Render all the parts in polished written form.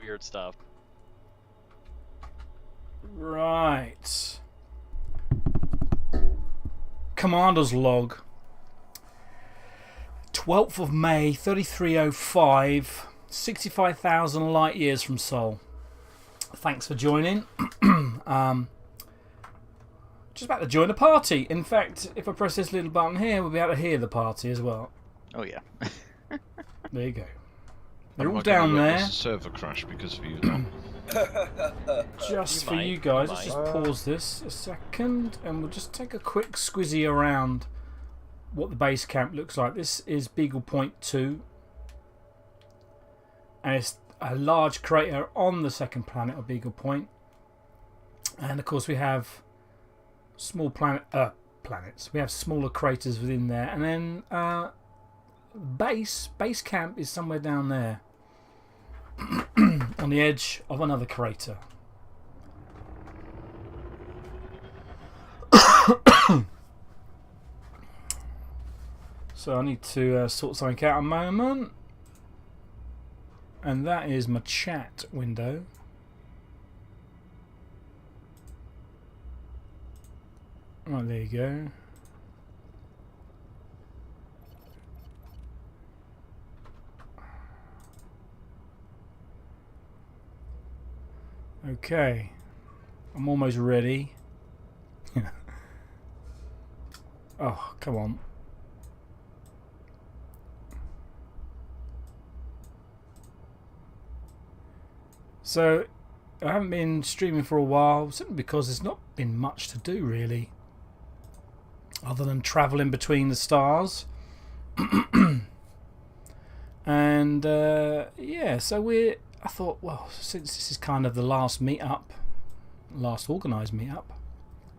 weird stuff. Right. Commander's log. 12th of May, 3305, 65,000 light years from Sol. Thanks for joining. Just about to join the party. In fact, if I press this little button here, we'll be able to hear the party as well. Oh yeah. There you go. They're all down there. Server crash because of you. Just for you guys. Let's just pause this a second, and we'll just take a quick squizzy around what the base camp looks like. This is Beagle Point 2, and it's a large crater on the second planet of Beagle Point. And of course, we have small planets. We have smaller craters within there, and then base camp is somewhere down there on the edge of another crater. So I need to sort something out a moment, and that is my chat window. Right, there you go. Okay, I'm almost ready. Oh, come on. So, I haven't been streaming for a while, simply because there's not been much to do really, other than travelling between the stars. And yeah, so I thought, well, since this is kind of the last meetup, last organised meetup,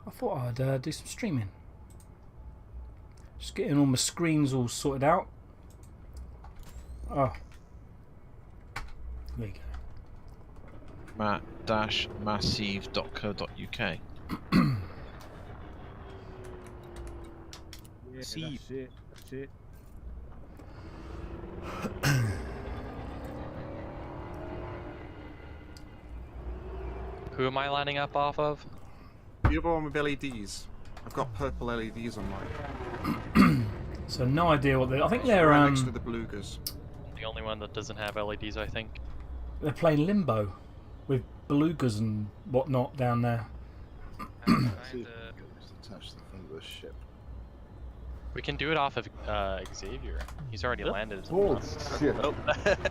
I thought I'd do some streaming. Just getting all my screens all sorted out. Oh, there you go. Matt-massive.co.uk. Yeah, that's it. That's it. Who am I lining up off of? The other one with LEDs. I've got purple LEDs on mine. So no idea what they. I think they're right next to the belugas. The only one that doesn't have LEDs, I think. They're playing Limbo with belugas and whatnot down there. Attach the front of the ship. We can do it off of Xavier. He's already landed. Oh shit! Oh. That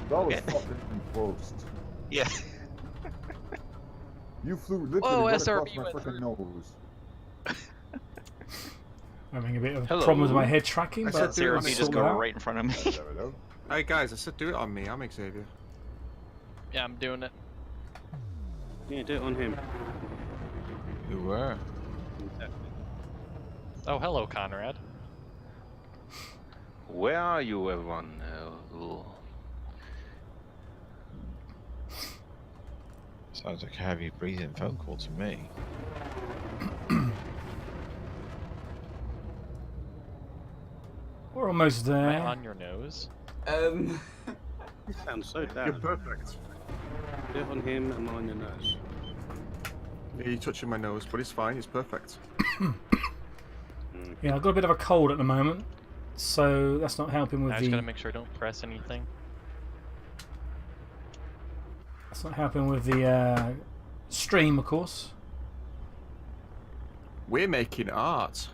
was fucking close. Yeah. You flew literally right across SRV my went freaking nose. I'm having a bit of Hello. problem with my head tracking, I but said do it on SRV me. just go right in front of me. There we go. Hey guys, I said do it on me. I'm Xavier. Yeah, I'm doing it. Yeah, do it on him. Who were? Oh, hello, Conrad. Where are you, everyone? Sounds like a heavy breathing phone call to me. we're almost Am I there. on your nose? You sound so You're down. perfect. Do it on him and on your nose. Yeah, you're touching my nose, but it's fine. It's perfect. Yeah, I've got a bit of a cold at the moment, so that's not helping with I just gotta the. make sure I don't press anything. That's not helping with the stream, of course. We're making art.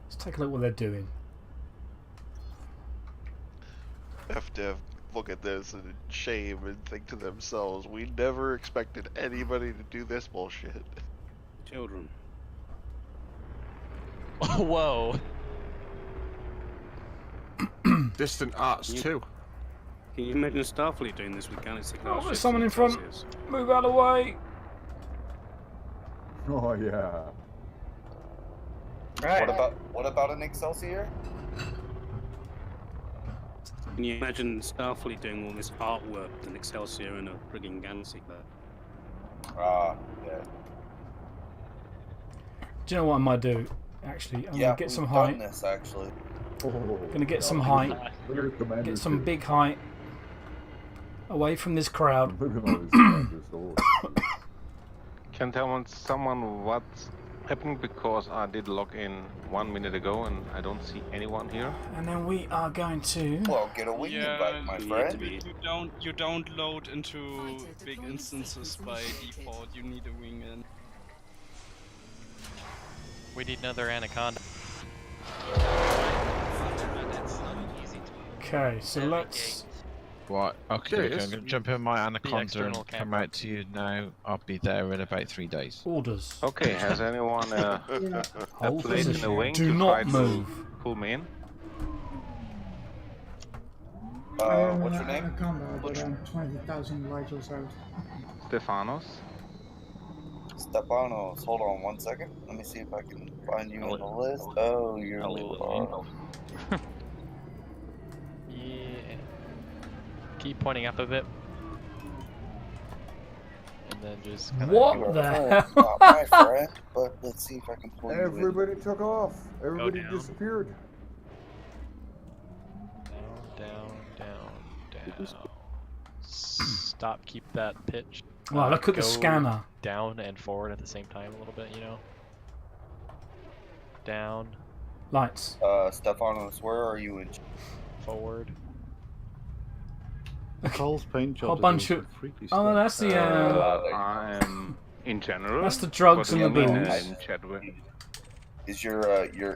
Let's take a look what they're doing. Have to look at this and shame and think to themselves, we never expected anybody to do this bullshit. Children. Whoa. Distant arts You- too. Can you imagine Starfleet doing this with Galaxy class Oh, there's ships someone and in front. Celsius? Move out of the way. Oh yeah. What about an Excelsior? Can you imagine Starfleet doing all this artwork and Excelsior in a frigging Galaxy class? Yeah. Do you know what I might do? Actually, I'm Yeah, gonna get some we've height. done this actually. Oh, Gonna get some height. look at the commander Get some ship. big height. away from this crowd. Look at all this practice horse. Can tell someone what's happening because I did log in 1 minute ago and I don't see anyone here. And then we are going to. Well, get a wing invite, my friend. You don't load into big instances by default. You need a wing in. We need another anaconda. Okay, so let's. Right, okay, There it I'm is. going to jump in my anaconda and external come camera. out to you now. I'll be there in about 3 days. Orders. Okay, has anyone a Hold place in the position. wing Do to not try move. to pull me in? What's your name? Anaconda, but I'm 20,000 lighters out. Stefanos? Stefanos. Hold on 1 second. Let me see if I can find you on the list. Oh, you're in the Yeah. Keep pointing up a bit. And then just kind What the hell? Not my friend, but let's see if I can pull you in. Everybody took off. Everybody down. disappeared. down. Stop, keep that pitch. Wow, look at the Go scanner. Down and forward at the same time a little bit, you know? Down, Lights. Stefanos, where are you in? forward. Cole's paint job. Whole bunch of. Oh, no, that's the. I'm in general. That's the drugs but and the I'm in, booze. in chat with. Is your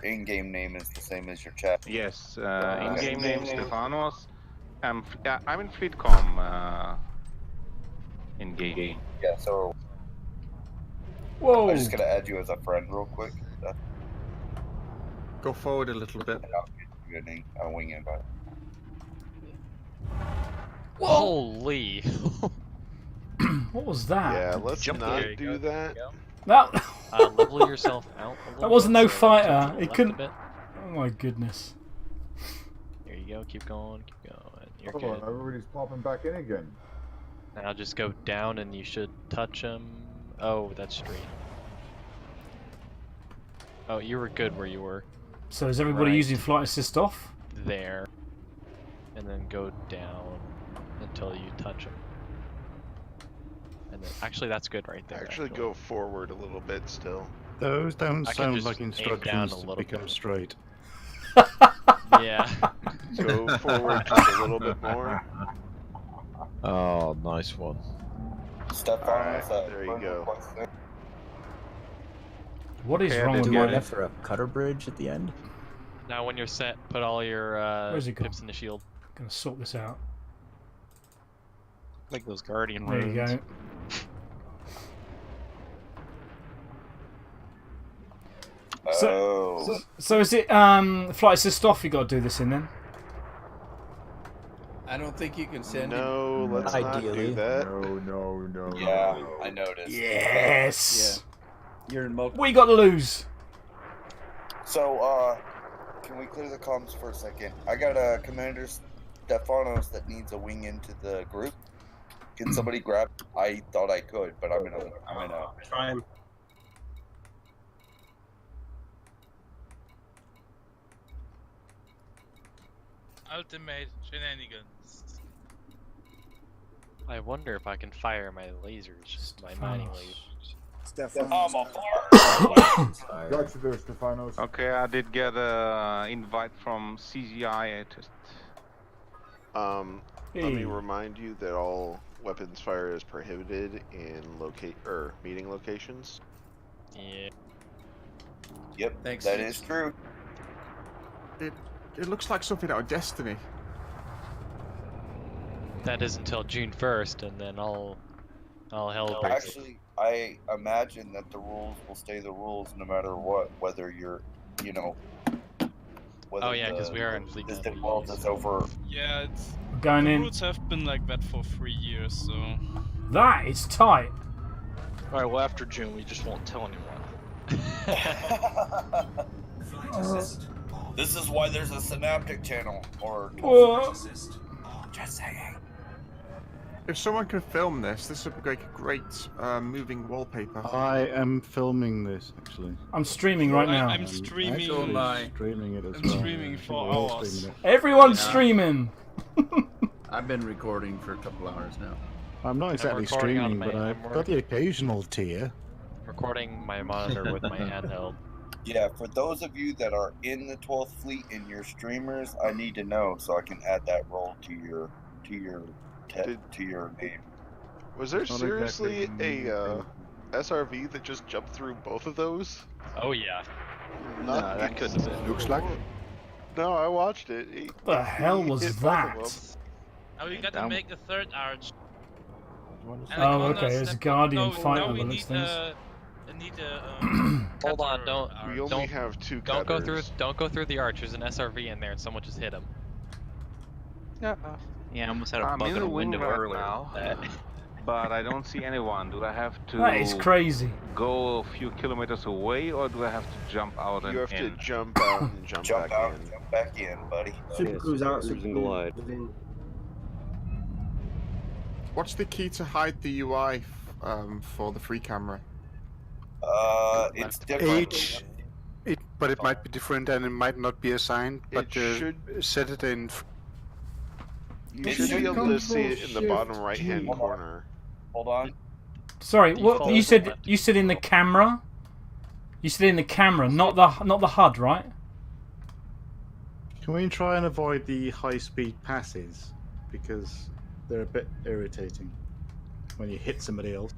in-game name is the same as your chat? Yes, in-game name Stefanos. Yeah, I'm in Fleetcom in game. Yeah, so Whoa. I'm just gonna add you as a friend real quick. Go forward a little bit. And I'll get you a wing invite. Holy! What was that? Yeah, let's Jump not there you do that. That. Level yourself out a little That wasn't bit, no so fighter. jump to the It left couldn't- a bit. Oh my goodness. There you go, keep going. You're Oh, good. everybody's popping back in again. Now just go down and you should touch him. Oh, that's straight. Oh, you were good where you were. So is everybody Right. using flight assist off? There. And then go down until you touch him. And then, actually, that's good right there. Actually, go forward a little bit still. Those don't I can sound just like aim down instructions a to little become bit. straight. Yeah. Go forward just a little bit more. Oh, nice one. Stefanos, Alright, there you go. What is Okay, I wrong did with get my... it. for a cutter bridge at the end? Now, when you're set, put all your Where's it gone? pips in the shield. Gonna sort this out. Like those guardian There you runes. go. Oh. So is it flight assist off you got to do this in then? I don't think you can send No, let's not Ideally. do that. No. Yeah, I noticed. Yes! You're in multiple. What you got to lose? So, can we clear the comms for a second? I got a Commander Stefanos that needs a wing into the group. Can somebody grab? I thought I could, but I'm gonna Try and Ultimate shenanigans. I wonder if I can fire my lasers, my mining lasers. Got you there, Stefanos. Okay, I did get a invite from CGI. Let me remind you that all weapons fire is prohibited in meeting locations. Yeah. Yep, Thanks. that is true. It looks like something out of Destiny. That is until June 1st, and then all hell breaks. Actually, I imagine that the rules will stay the rules no matter what, whether you're, whether Oh yeah, because we are in fleet. this world is over. Yeah, it's We're going the in. rules have been like that for 3 years, so That is tight. Alright, well after June we just won't tell anyone. This is why there's a synaptic channel, or Whoa. just saying. If someone can film this would be like a great moving wallpaper. I am filming this actually. I'm streaming right now. I'm streaming. So am I. Streaming it as I'm well. streaming I for think we're all hours. streaming it. Everyone's streaming. I've been recording for a couple hours now. I'm not exactly recording on streaming, my- but I'm I've got the occasional tier. Recording my monitor with my handheld. Yeah, for those of you that are in the 12th Fleet and you're streamers, I need to know so I can add that role to your name. Was there It's not seriously exactly a SRV that just jumped through both of those? Oh yeah. No, that couldn't have been. Looks like. No, I watched it. He- What the hell he was hit both of that? them. Oh, we gotta Down. make the third arch. And Oh, the okay, corners there's a that- Guardian no, fighter no, by we the need looks of things. Hold on, cutter don't- arch. We only Don't- have two Don't go through. cutters. Don't go through the arch. There's an SRV in there, and someone just hit him. Yeah, I almost had a I'm bug in in the a wing window right earlier. now, but I don't see anyone. Do I have to That is crazy. go a few kilometers away, or do I have to jump out and You have to in? jump out and jump Jump back out, in. jump back in, buddy. Super cruise out, super and glide. What's the key to hide the UI for the free camera? It's different. But it might be different and it might not be assigned. But It should. set it in. You It should be should able to see it in the bottom Control right-hand Shift G. corner. Hold on. Sorry, what Default you said? left. You said in the camera. You said in the camera, not the HUD, right? Can we try and avoid the high-speed passes because they're a bit irritating when you hit somebody else?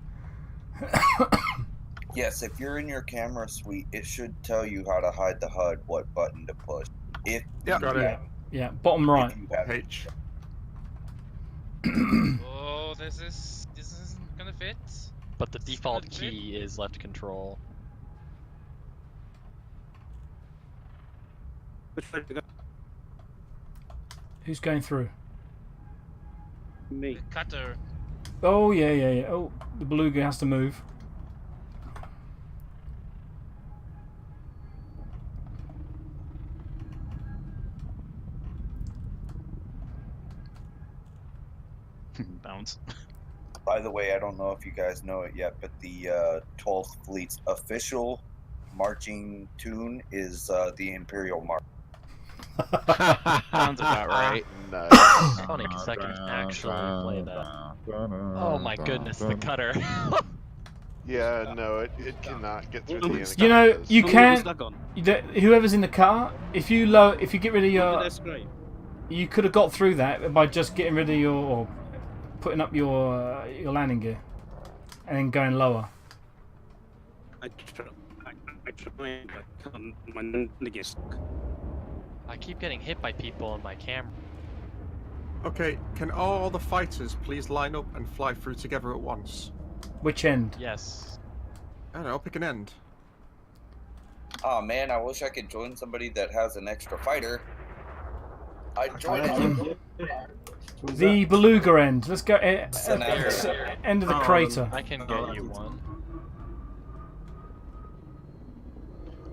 Yes, if you're in your camera suite, it should tell you how to hide the HUD, what button to push. If Yeah, got it. Yeah, yeah, bottom right. If you have H. Oh, this isn't gonna fit. But the It's default not fit. key is left control. Which way to go? Who's going through? Me. The cutter. Oh yeah, yeah, yeah. Oh, the beluga has to move. Bounce. By the way, I don't know if you guys know it yet, but the 12th Fleet's official marching tune is the Imperial March. Sounds about right. Nice. It's funny because I can actually play that. Oh my goodness, the cutter. Yeah, no, it cannot get through the You know, anacondas. you Oh, can. what's that gone? Whoever's in the car, if you get rid of your, That's great. you could have got through that by just getting rid of your, or putting up your landing gear, and then going lower. I try, but I can't. My landing is stuck. I keep getting hit by people on my camera. Okay, can all the fighters please line up and fly through together at once? Which end? Yes. I don't know, pick an end. Oh man, I wish I could join somebody that has an extra fighter. I'd join I them. think- The beluga end. Let's go. End of the Oh, crater. I can get you one.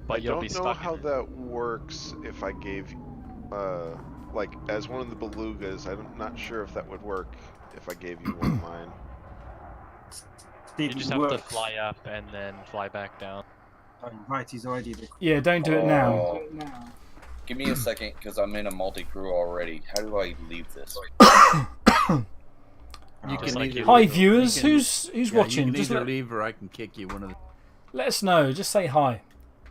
But I you'll be don't know stuck. how that works if I gave you, like, as one of the belugas. I'm not sure if that would work if I gave you one of mine. You just have to fly up and then fly back down. Right, he's already the Yeah, don't do it now. Oh. Give me a second, because I'm in a multi-crew already. How do I leave this? You Just can like either you. Hi leave- viewers, you can- who's yeah, watching? You can Just either let, leave or I can kick you. One of the. let us know. Just say hi.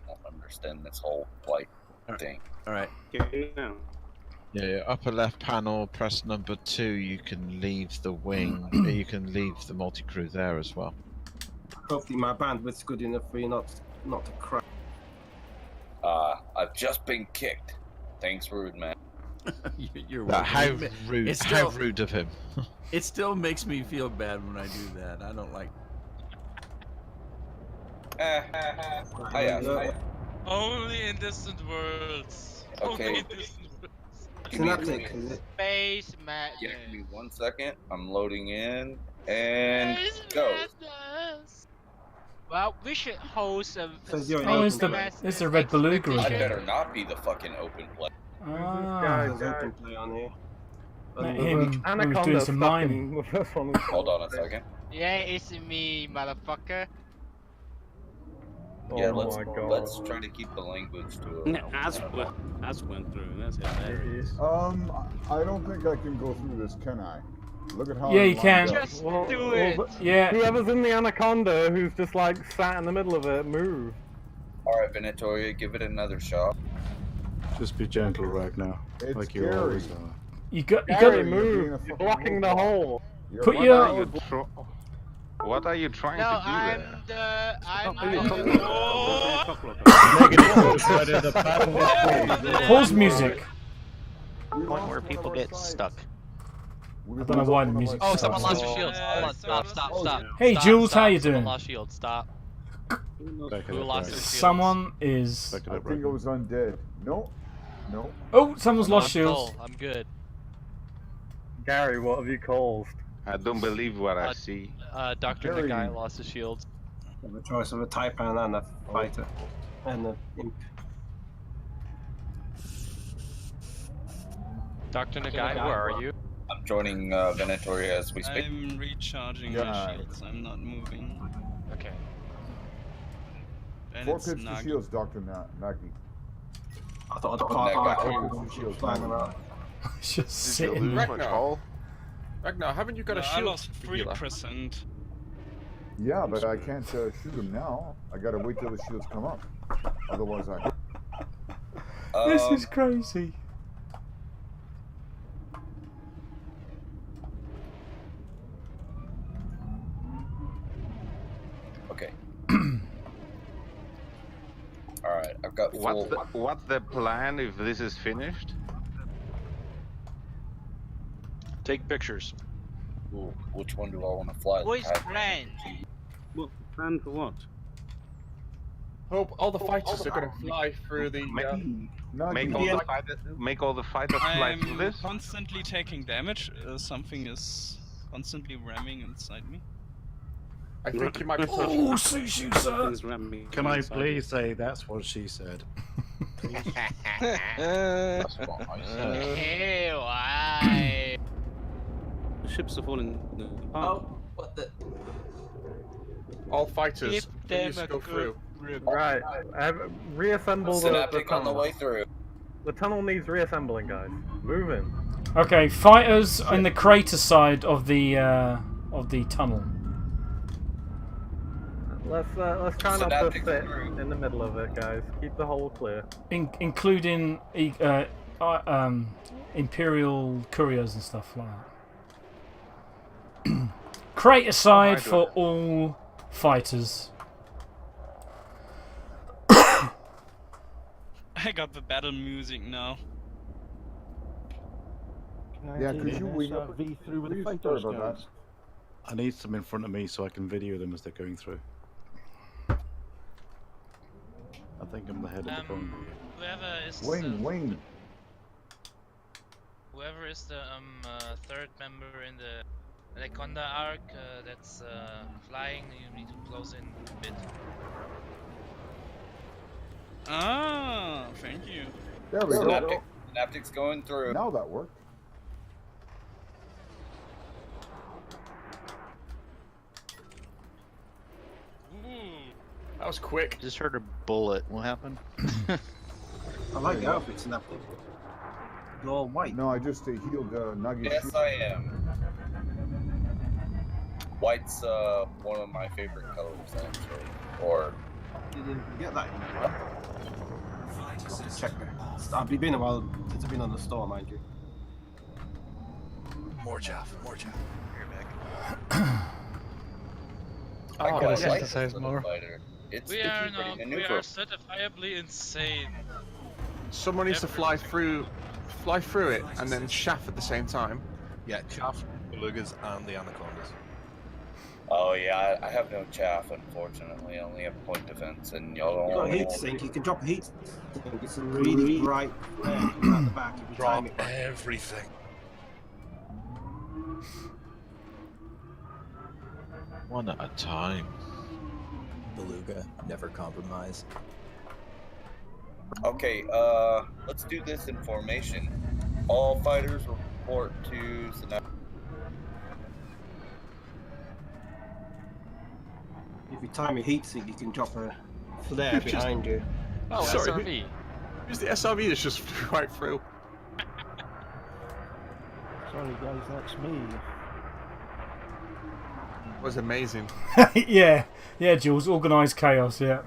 I don't understand this whole flight thing. All right. Okay, now. Yeah, upper left panel, press number 2, you can leave the wing, you can leave the multi-crew there as well. Hopefully my bandwidth's good enough for you not to crash. I've just been kicked. Thanks, rude man. You're That, welcome. how rude, It's how still- rude of him. It still makes me feel bad when I do that. I don't like. I asked. Only in distant worlds. Okay. Only in distant worlds. Give me, Space madness. yeah, give me 1 second. I'm loading in and go. Well, we should host a. Says you're Oh, it's open it's the red beluga I again. better not be the fucking open play. Ah, open play on here. met him when he was doing some mining. Hold on a second. Yeah, it's me, motherfucker. Yeah, Oh let's my God. let's try to keep the language to a As went through. That's hilarious. I don't think I can go through this, can I? Look at how Yeah, I'm you can. lined up. Just Well, do well, it. but Yeah. whoever's in the anaconda who's just like sat in the middle of it, move. Alright, Venatoria, give it another shot. Just be gentle right now, It's like you scary. always are. You got. Gary, you're being a move. fucking You're blocking the robot. hole. You're Put a your- robot. What are you trying to do there? Pause music. Point where people get stuck. I don't know why the music. Oh, stops. someone lost their shields. Hold on, stop. Hey, Stop, Jules, stop. how you Someone doing? lost shields. Stop. Back it Who up, lost right. their shields? Someone is. Back it I up, think right. it was undead. No. No. Oh, someone's lost I'm shields. full. I'm good. Gary, what have you caused? I don't believe what I see. Dr. Gary. Nagai lost his shields. The choice of a Taipan and a fighter. And a imp. Dr. Nagai, where are you? I'm joining Venatoria as we speak. I'm recharging my shields. I'm not moving. Okay. And Four it's pips to Nagi. shields, Dr. Nagi. I thought I'd That park guy. back in. Shields flying around. Just Did you sitting lose there. much hull? Ragnar, haven't you got a I shield? lost 3%. Yeah, but I can't shoot him now. I gotta wait till the shields come up. Otherwise, I. This is crazy. Okay. Alright, I've got full... What's the plan if this is finished? Take pictures. Ooh, which one do I want to fly? What is plan? What plan for what? Hope all the fighters are gonna fly through the. Make all the fighters fly through I'm this. constantly taking damage. Something is constantly ramming inside me. I think you might be. Oh, sushi, sir. Something's ramming Can I inside please say that's what she said? That's what I said. Hey, why? The ships are falling apart. Oh, what the? All fighters, Give please them a go through. Right, reassemble the Synaptic on the tunnel. way through. The tunnel needs reassembling, guys. Moving. Okay, fighters on the crater side of the tunnel. Let's try not to Synaptic sit through. in the middle of it, guys. Keep the hole clear. Including Imperial couriers and stuff like that. Crater side for all fighters. I got the battle music now. Yeah, could you wing up SRV through with the Please, fighters, sorry about guys. I need some in front of me so I can video them as they're going through. I think I'm the head of the phone. Whoever is Wing. whoever is the third member in the Anaconda arc that's flying, you need to close in a bit. Ah, thank you. There we go. Synaptic's going through. Now that worked. That was quick. Just heard a bullet. What happened? I like the outfit, Synaptic. You're all white. No, I just healed Nugget. Yes, I am. White's one of my favorite colors, actually. Or You didn't get that in there, right? Check there. I've been a while since I've been on the store, mind you. More chaff. I Oh, quite gotta like synthesize this more. little fighter. It's We pretty are no, we maneuver. are certifiably insane. Someone needs to fly through it, and then chaff at the same time. Yeah, chaff, belugas, and the anacondas. Oh yeah, I have no chaff, unfortunately. I only have point defense, and y'all You've got a don't heat sink, you can drop a heat sink. It's a really bright flare coming out the back if you time it right. Everything. One at a time. Beluga, never compromise. Okay, let's do this in formation. All fighters report to Synaptic. If you time your heat sink, you can drop a There, behind you. Oh, Sorry. SRV. Who's the SRV that's just flew right through? Sorry guys, that's me. That was amazing. Yeah, Jules. Organised chaos. Yeah.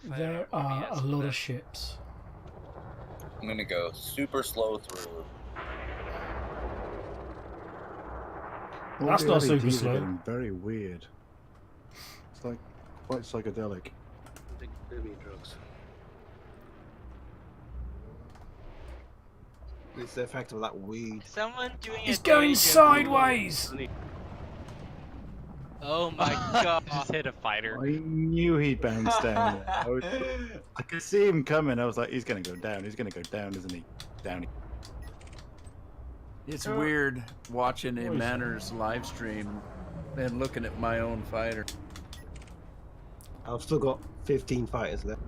There are a lot of ships. I'm gonna go super slow through. That's All not the super LEDs are slow. getting very weird. It's like quite psychedelic. Drugs. It's the effect of that weed. Someone doing He's going sideways. Oh my god. Just hit a fighter. I knew he'd bounce down. I could see him coming. I was like, he's going to go down. He's going to go down, isn't he? Down. It's weird watching a Manners live stream and looking at my own fighter. I've still got 15 fighters left.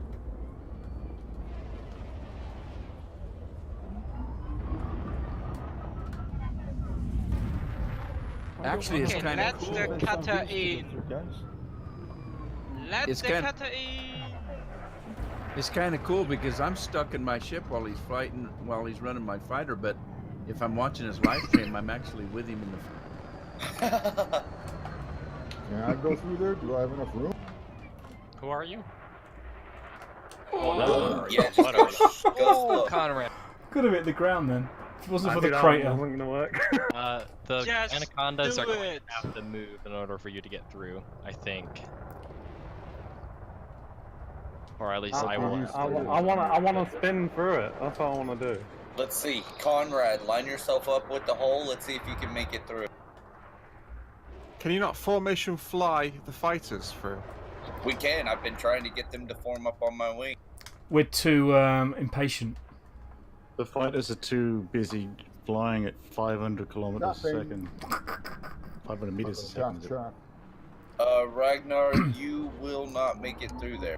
Actually, it's kind of cool. Let the cutter in. Let It's the kind- cutter in. It's kind of cool because I'm stuck in my ship while he's fighting, while he's running my fighter. But if I'm watching his live stream, I'm actually with him in the. Can I go through there? Do I have enough room? Who are you? Yeah, just go slow. Conrad. Could have hit the ground then. If it wasn't for the It crater. wasn't gonna work. The Just anacondas do are going it. to have to move in order for you to get through, I think. Or at least I will. I wanna spin through it. That's what I wanna do. Let's see, Conrad, line yourself up with the hole. Let's see if you can make it through. Can you not formation fly the fighters through? We can. I've been trying to get them to form up on my wing. We're too impatient. The fighters are too busy flying at 500 kilometers a Nothing. second. 500 meters a second. Ragnar, you will not make it through there.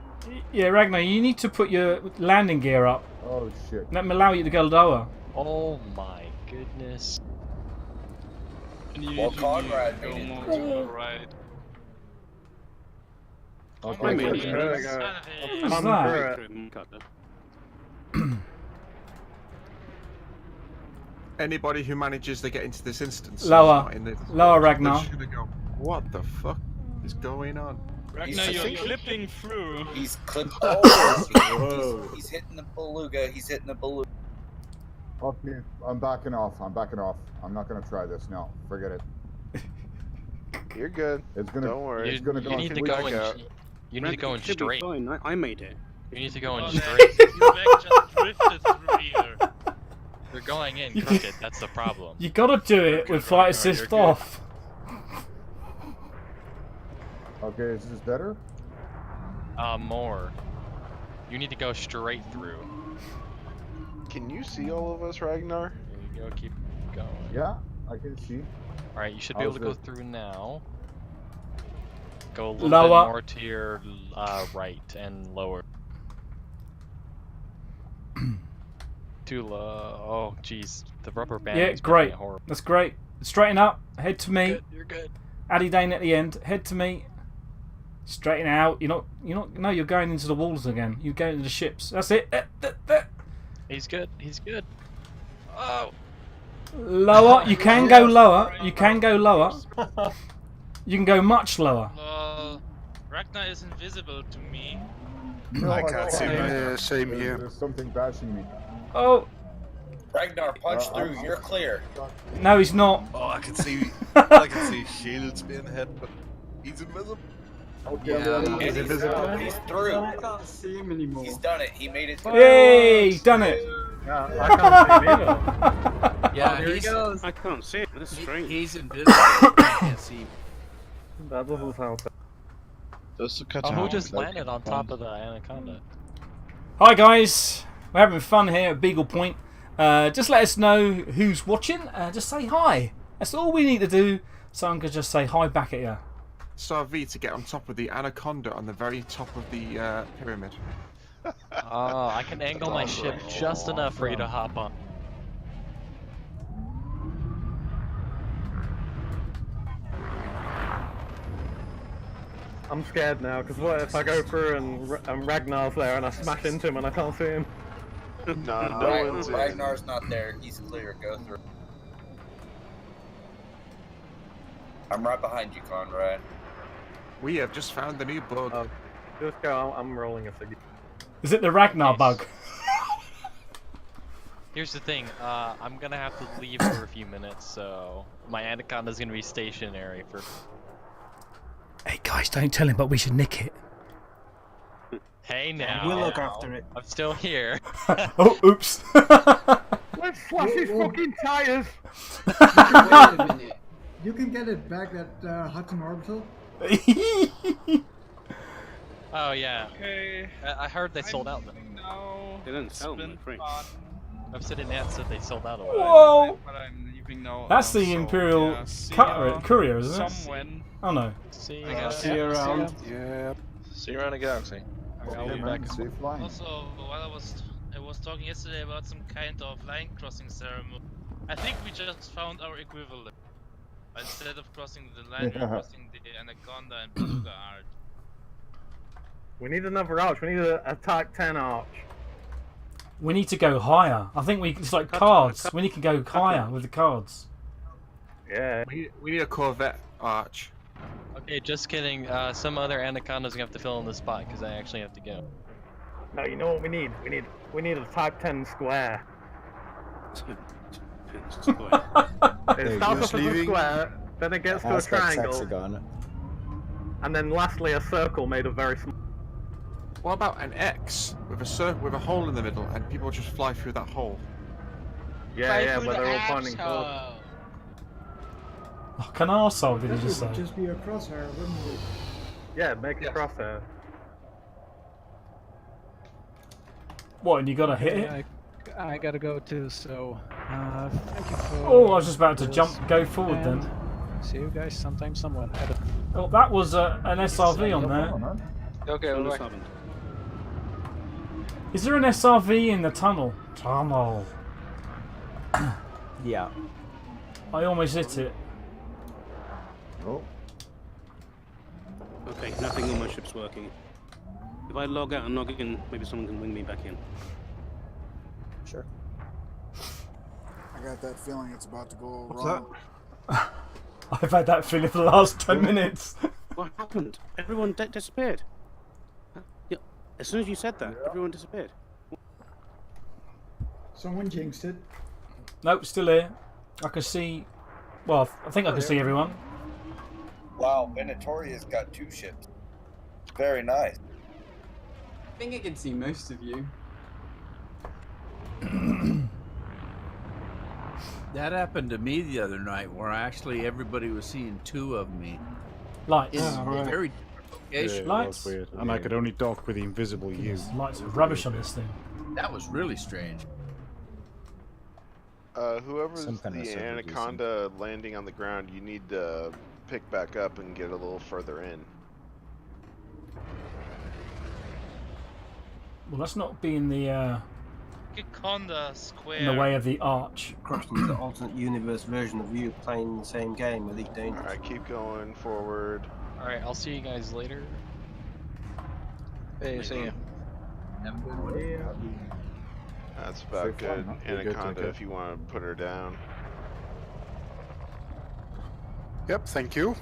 Yeah, Ragnar, you need to put your landing gear up. Oh shit. Let me allow you to go lower. Oh my goodness. Well, Conrad made Go it more through. to the right. Okay, There we go. I'm through it. Anybody who manages to get into this instance. Lower. Not in this, Lower, they're Ragnar. just gonna go, what the fuck is going on? Ragnar, He's- you're clipping through. He's clipped. Oh, he's hitting the beluga. He's hitting the beluga. Okay, I'm backing off. I'm backing off. I'm not gonna try this now. Forget it. You're good. It's gonna. Don't worry. It's gonna go. You need to complete- go in. You need to go in Should be straight. fine. I made it. You need to go in Oh, straight. Quebec just drifted through here. You're going in crooked. That's the problem. You gotta do it with flight Ragnar, assist you're good. off. Okay, is this better? More. You need to go straight through. Can you see all of us, Ragnar? There you go. Keep going. Yeah, I can see. All right, you should be How's able to go this? through now. Go a little Lower. bit more to your right and lower. Too low. Oh, jeez. The rubber band. Yeah, is great. making it horrible. That's great. Straighten up. Head to me. Good, you're good. Addy Dane at the end. Head to me. Straighten out. You're not. No, you're going into the walls again. You're going into the ships. That's it. He's good. He's good. Oh. Lower. You can go lower. You can go lower. You can go much lower. Ragnar is invisible to me. No, I can't see don't. my same There's- here. There's something bashing me. Oh Ragnar, punch through. You're clear. no, he's not. Oh, I can see. I can see shields being hit, but he's invisible. Okay, And he's through. I can't see him anymore. He's done it. He made it through. Yay! He's done it. Yeah, I can't see him either. Yeah, There he he's, goes. I can't see it. That's strange. he's invisible. I can't see. That doesn't sound. Does the cut Oh, who out? just Like, landed on top of the anaconda? Hi guys, we're having fun here at Beagle Point. Just let us know who's watching. Just say hi. That's all we need to do. So I'm gonna just say hi back at you. SRV to get on top of the anaconda on the very top of the pyramid. Oh, I can angle my ship just enough for you to hop on. I'm scared now, because what if I go through and Ragnar's there and I smash into him and I can't see him? No, no one's in. Ragnar's not there. He's clear. Go through. I'm right behind you, Conrad. We have just found the new bug. Just go. I'm rolling a ciggy. Is it the Ragnar bug? Here's the thing, I'm gonna have to leave for a few minutes, so my anaconda's gonna be stationary for... Hey guys, don't tell him, but we should nick it. Hey now. We'll look after it. I'm still here. Oh, oops. Let's slash his fucking tires. Wait a minute. You can get it back at Hudson Orbital. Oh yeah. Okay. I heard they sold out. Now. They don't sell them, free. I've seen an ad said they sold out already. Whoa! But I'm leaving now. That's the so, Imperial yeah, see courier, isn't it? Somewhen. Oh no. See you around. Yeah. See you around the galaxy. I'll be back. Safe flying. Also, while I was talking yesterday about some kind of line crossing ceremony. I think we just found our equivalent. Instead of crossing the line, we're crossing the Anaconda and Beluga Arch. We need another arch. We need a Type 10 arch. We need to go higher. I think it's like cards. We need to go higher with the cards. Yeah. We need a Corvette arch. Okay, just kidding. Some other anaconda's gonna have to fill in the spot because I actually have to go. No, you know what we need? We need a Type 10 square. It starts off as a square, then it gets to a triangle, hexagon. and then lastly a circle made of very small. What about an X with a hole in the middle and people just fly through that hole? Yeah, where they're all pointing towards. Oh, can arsehole, did he just say? That would just be a crosshair, wouldn't it? Yeah, make a crosshair. What, and you gotta hit it? Yeah, I gotta go too, so thank you for... Oh, I was just about to go forward then. See you guys sometime someone. Oh, that was an SRV on there. Okay, we'll back. Is there an SRV in the tunnel? Tunnel. Yeah. I almost hit it. Oh. Okay, nothing on my ship's working. If I log out and log in, maybe someone can wing me back in. Sure. I got that feeling it's about to go wrong. I've had that feeling for the last 10 minutes. What happened? Everyone disappeared. Yeah, as soon as you said that, everyone disappeared. Someone jinxed it. Nope, still here. I can see... Well, I think I can see everyone. Wow, Venatoria's got 2 ships. Very nice. I think I can see most of you. That happened to me the other night, where actually everybody was seeing 2 of me. Lights. In right. very different locations. Yeah, that was weird. And I could only dock with the invisible you. Lights are rubbish on this thing. That was really strange. Whoever's Some kind of the server anaconda landing on the ground, you need to pick back up and get a little further in. Well, let's not be in the Anaconda Square. in the way of the arch. Crossing the alternate universe version of you playing the same game with Elite Dangerous. Alright, keep going forward. Alright, I'll see you guys later. Hey, see you. That's about Safe good. flying, huh? Anaconda, if you want to put her down. Yep, thank you.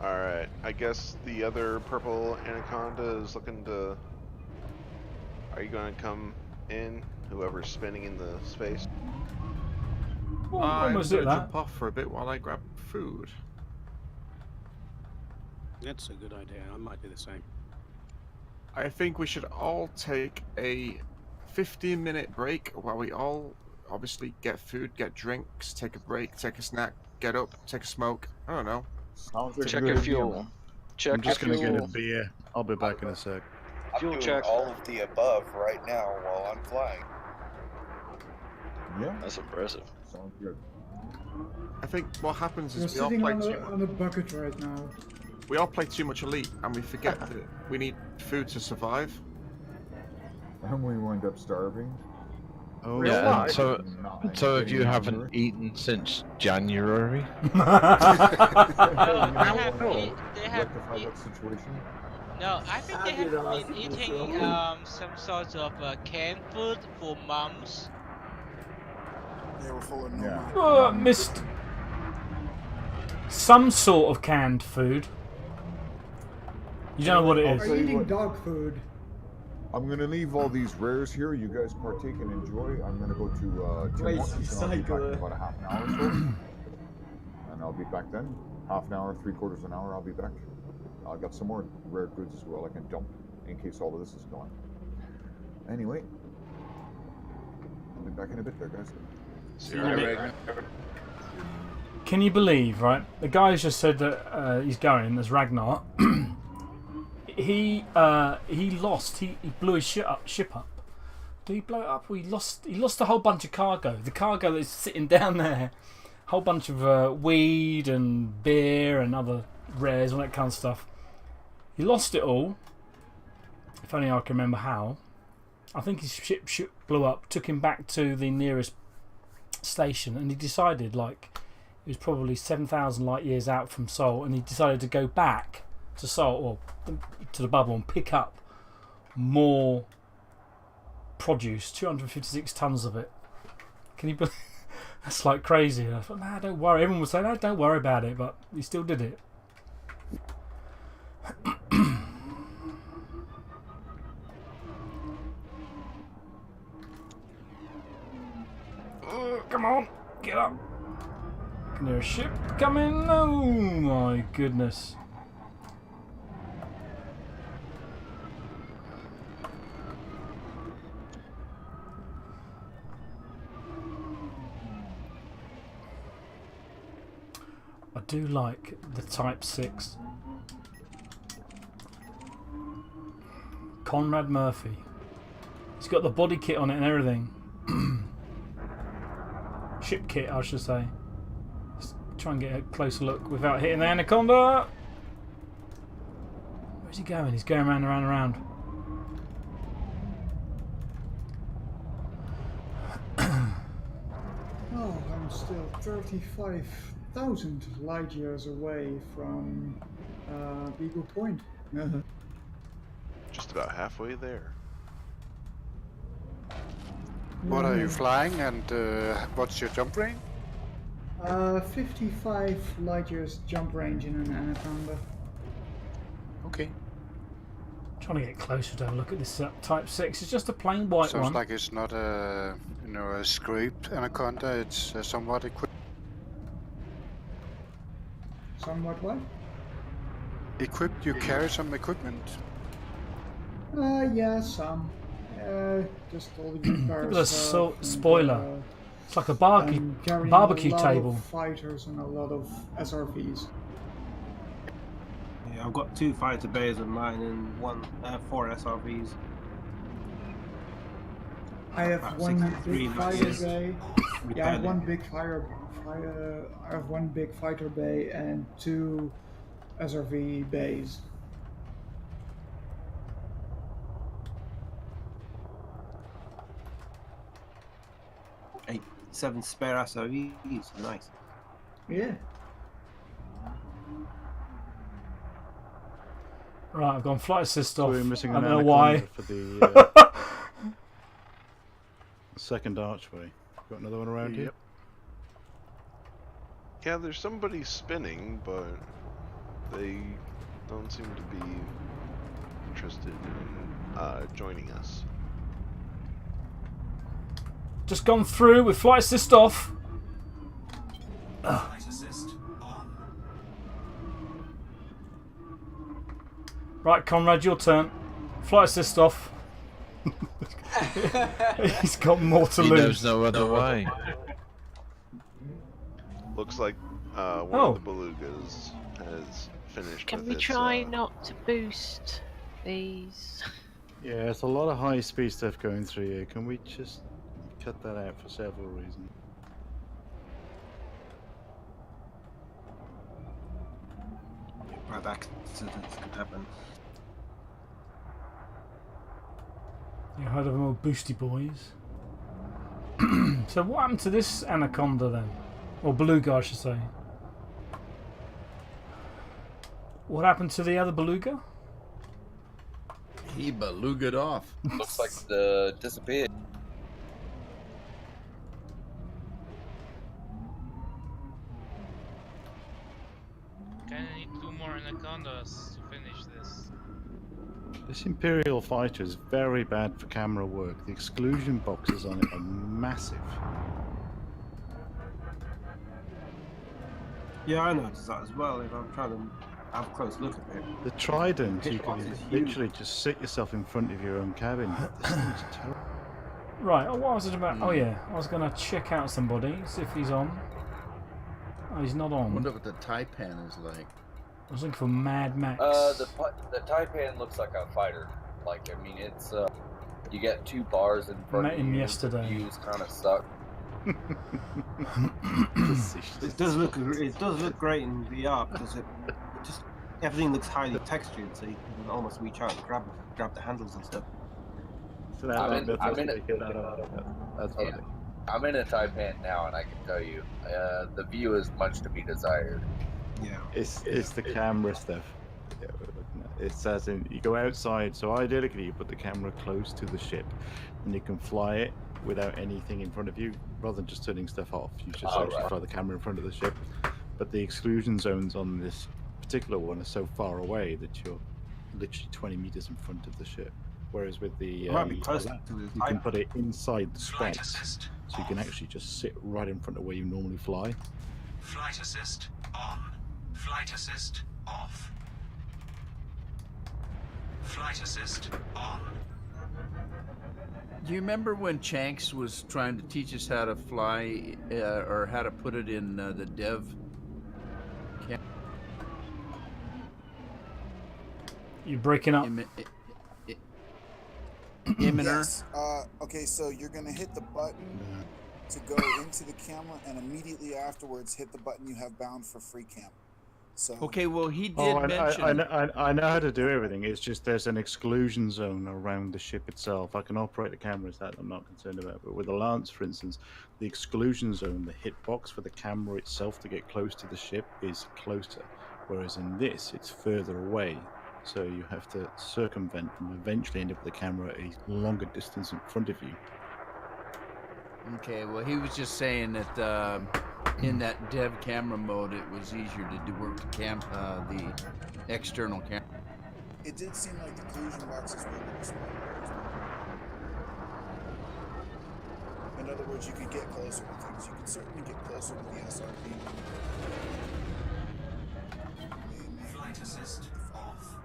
Alright, I guess the other purple anaconda is looking to... Are you going to come in? Whoever's spinning in the space? Well, I'm almost going did to that. jump off for a bit while I grab food. That's a good idea. I might do the same. I think we should all take a 15-minute break while we all obviously get food, get drinks, take a break, take a snack, get up, take a smoke. I don't know. Check your fuel. Check I'm just your gonna get fuel. a beer. I'll be back in a sec. I'm Fuel doing check. all of the above right now while I'm flying. Yeah, That's impressive. sounds good. I think what happens We're is we all sitting play on too a, much. on a bucket right now. We all play too much Elite, and we forget that we need food to survive. And we wind up starving. Oh, Yeah, and so if you haven't eaten since January? They have rectify that situation. No, I think they have been eating some sort of canned food for months. They were full of Missed some sort of canned food. You don't know what it I'll is. tell you Eating what, dog food. I'm gonna leave all these rares here. You guys partake and enjoy. I'm gonna go to Tim Wait, Hortons, and I'll be back cycle. in about a half an hour or so. And I'll be back then. Half an hour, 3/4 an hour, I'll be back. I've got some more rare goods as well I can dump in case all of this is gone. Anyway, I'll be back in a bit there, guys. See you later. Can you believe, right? The guy who's just said that he's going, there's Ragnar. he lost. He blew his ship up. Did he blow it up? Or he lost a whole bunch of cargo. The cargo that's sitting down there, a whole bunch of weed and beer and other rares, all that kind of stuff. He lost it all. If only I can remember how. I think his ship blew up. Took him back to the nearest station, and he decided, like, it was probably 7,000 light years out from Sol, and he decided to go back to Sol, or to the bubble, and pick up more produce, 256 tons of it. Can you believe? That's like crazy. And I thought, nah, don't worry. Everyone was saying, no, don't worry about it, but he still did it. Come on, get up. Can there a ship coming? Oh my goodness. I do like the Type 6. Conrad Murphy. He's got the body kit on it and everything. Ship kit, I should say. Let's try and get a closer look without hitting the anaconda. Where's he going? He's going round and round and round. Oh, I'm still 35,000 light years away from Beagle Point. Just about halfway there. What are you flying, and what's your jump range? 55 light years jump range in an anaconda. Okay. Trying to get closer to have a look at this Type 6. It's just a plain white Sounds one. like it's not a a scraped anaconda. It's somewhat equipped. Somewhat what? Equipped. You carry some equipment. Yeah, some. Just all the good cars. Look at the spoiler. It's like a barbecue a lot table. Of fighters and a lot of SRVs. Yeah, I've got 2 fighter bays of mine and 4 SRVs. I have About one 63 big light fighter years. bay. Yeah, I have one big I have one big fighter bay and 2 SRV bays. 7 spare SRVs, nice. Yeah. Right, I've gone flight assist So off. we're missing I an don't know anaconda why. for the second archway. Got another one around here? Yeah, there's somebody spinning, but they don't seem to be interested in joining us. Just gone through with flight assist off. Flight assist on. Right, Conrad, your turn. Flight assist off. He's got more to He lose. knows no other way. Looks like one of the belugas has finished Can with we its, try not to boost these? Yeah, it's a lot of high speed stuff going through here. Can we just cut that out for several reasons? Bad accidents could happen. You heard of them old boosty boys? So what happened to this anaconda then? Or beluga, I should say. What happened to the other beluga? He belugaed off. Looks like the disappeared. Kinda need 2 more anacondas to finish this. This Imperial fighter is very bad for camera work. The exclusion boxes on it are massive. Yeah, I noticed that as well. If I'm trying to have a close look at it. The Trident, you Hitbox can is huge. literally just sit yourself in front of your own cabin. This thing's terrible. Right, what was it about? Oh yeah, I was going to check out somebody, see if he's on. Oh, he's not I on. wonder what the Taipan is like. I was looking for Mad Max. The Taipan looks like a fighter. Like, I mean, it's you get 2 bars in front Met of him you. yesterday. The views kind of suck. It does look great in VR because it just everything looks highly textured, so you can almost reach out and grab the handles and stuff. So I'm in a Taipan now, and I can tell you, the view is much to be desired. Yeah, it's the camera stuff. It's as in you go outside. So ideally, you put the camera close to the ship, and you can fly it without anything in front of you, rather than just turning stuff off. You just actually fly the camera in front of the ship. But the exclusion zones on this particular one are so far away that you're literally 20 meters in front of the ship. Whereas with the might be close to the you can put it inside the space, so you can actually just sit right in front of where you normally fly. Flight assist on. Flight assist off. Flight assist on. Do you remember when Chanks was trying to teach us how to fly, or how to put it in the dev cam? You're breaking up. Yes. Okay, so you're going to hit the button to go into the camera, and immediately afterwards hit the button you have bound for free cam. So. Okay, well he did mention. I know how to do everything. It's just there's an exclusion zone around the ship itself. I can operate the cameras, that I'm not concerned about. But with the Lance, for instance, the exclusion zone, the hitbox for the camera itself to get close to the ship is closer, whereas in this it's further away. So you have to circumvent and eventually end up with the camera a longer distance in front of you. Okay, well he was just saying that in that dev camera mode it was easier to work the external camera. It did seem like the collision boxes were a little smaller. In other words, you could get closer to things. You could certainly get closer to the SRV. Flight assist off.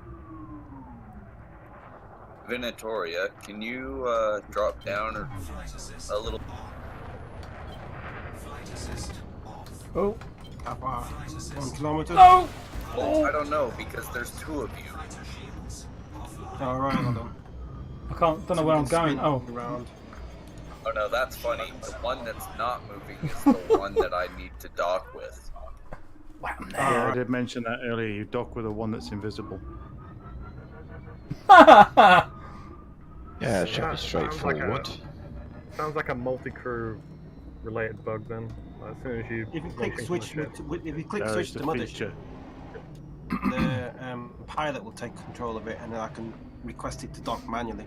Venatoria, can you drop down or a little? Flight assist off. Oh. How far? 1 kilometer? No! Oh, I don't know because there's 2 of you. Alright, hold on. I don't know where I'm going. Oh. Around. Oh no, that's funny. The one that's not moving is the one that I need to dock with. Yeah, I did mention that earlier. You dock with the one that's invisible. Yeah, it should be straightforward. Sounds like a multi-crew related bug then. As soon as you If you click switch to the mothership, the pilot will take control of it, and then I can request it to dock manually.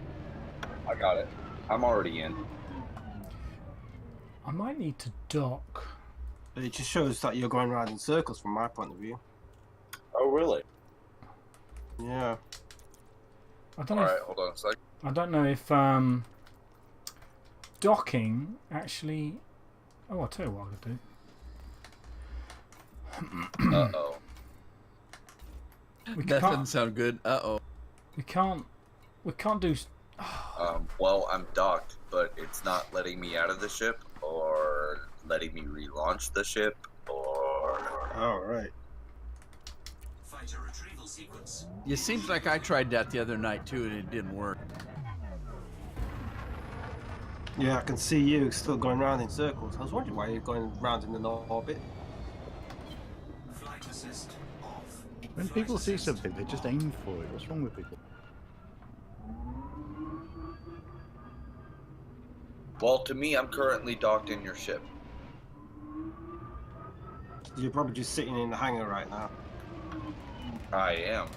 I got it. I'm already in. I might need to dock. But it just shows that you're going around in circles from my point of view. Oh, really? Yeah. I don't know. Alright, hold on a sec. I don't know if docking actually. Oh, I'll tell you what I could do. Uh-oh. That doesn't sound good. Uh-oh. We can't do. Well, I'm docked, but it's not letting me out of the ship, or letting me relaunch the ship, or. Alright. Fighter retrieval sequence. It seems like I tried that the other night too, and it didn't work. Yeah, I can see you still going round in circles. I was wondering why you're going round in an orbit. Flight assist off. When people see something, they just aim for it. What's wrong with people? Well, to me, I'm currently docked in your ship. You're probably just sitting in the hangar right now. I am.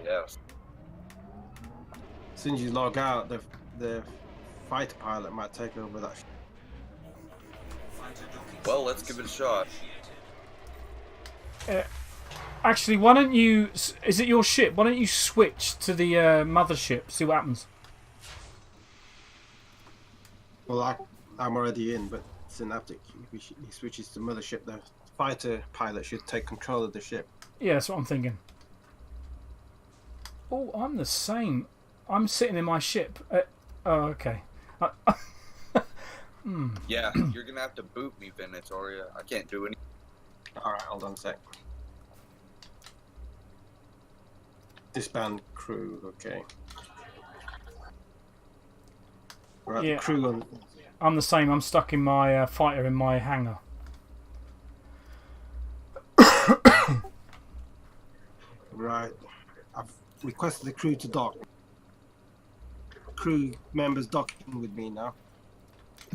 Yes. As soon as you log out, the fighter pilot might take over that. Well, let's give it a shot. Actually, why don't you... Is it your ship? Why don't you switch to the mothership, see what happens? Well, I'm already in, but Synaptic, he switches to mothership. The fighter pilot should take control of the ship. Yeah, that's what I'm thinking. Oh, I'm the same. I'm sitting in my ship. Oh, okay. Yeah, you're gonna have to boot me, Venatoria. I can't do any. Alright, hold on a sec. Disband crew, okay. Right, Yeah. crew on. I'm the same. I'm stuck in my fighter in my hangar. Right. I've requested the crew to dock. Crew members docking with me now.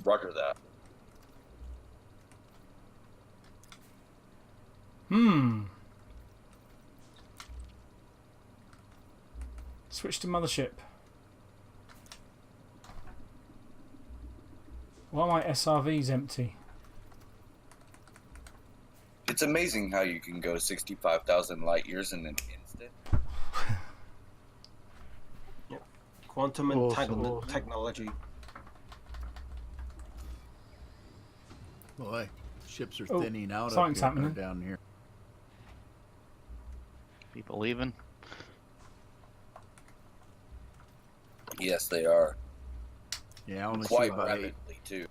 Roger that. Switch to mothership. Why are my SRVs empty? It's amazing how you can go 65,000 light years in an instant. Quantum entanglement technology. Boy, ships are Oh, thinning out up something's here, happening. down here. People leaving. Yes, they are. Yeah, I only see Quite about rapidly, too.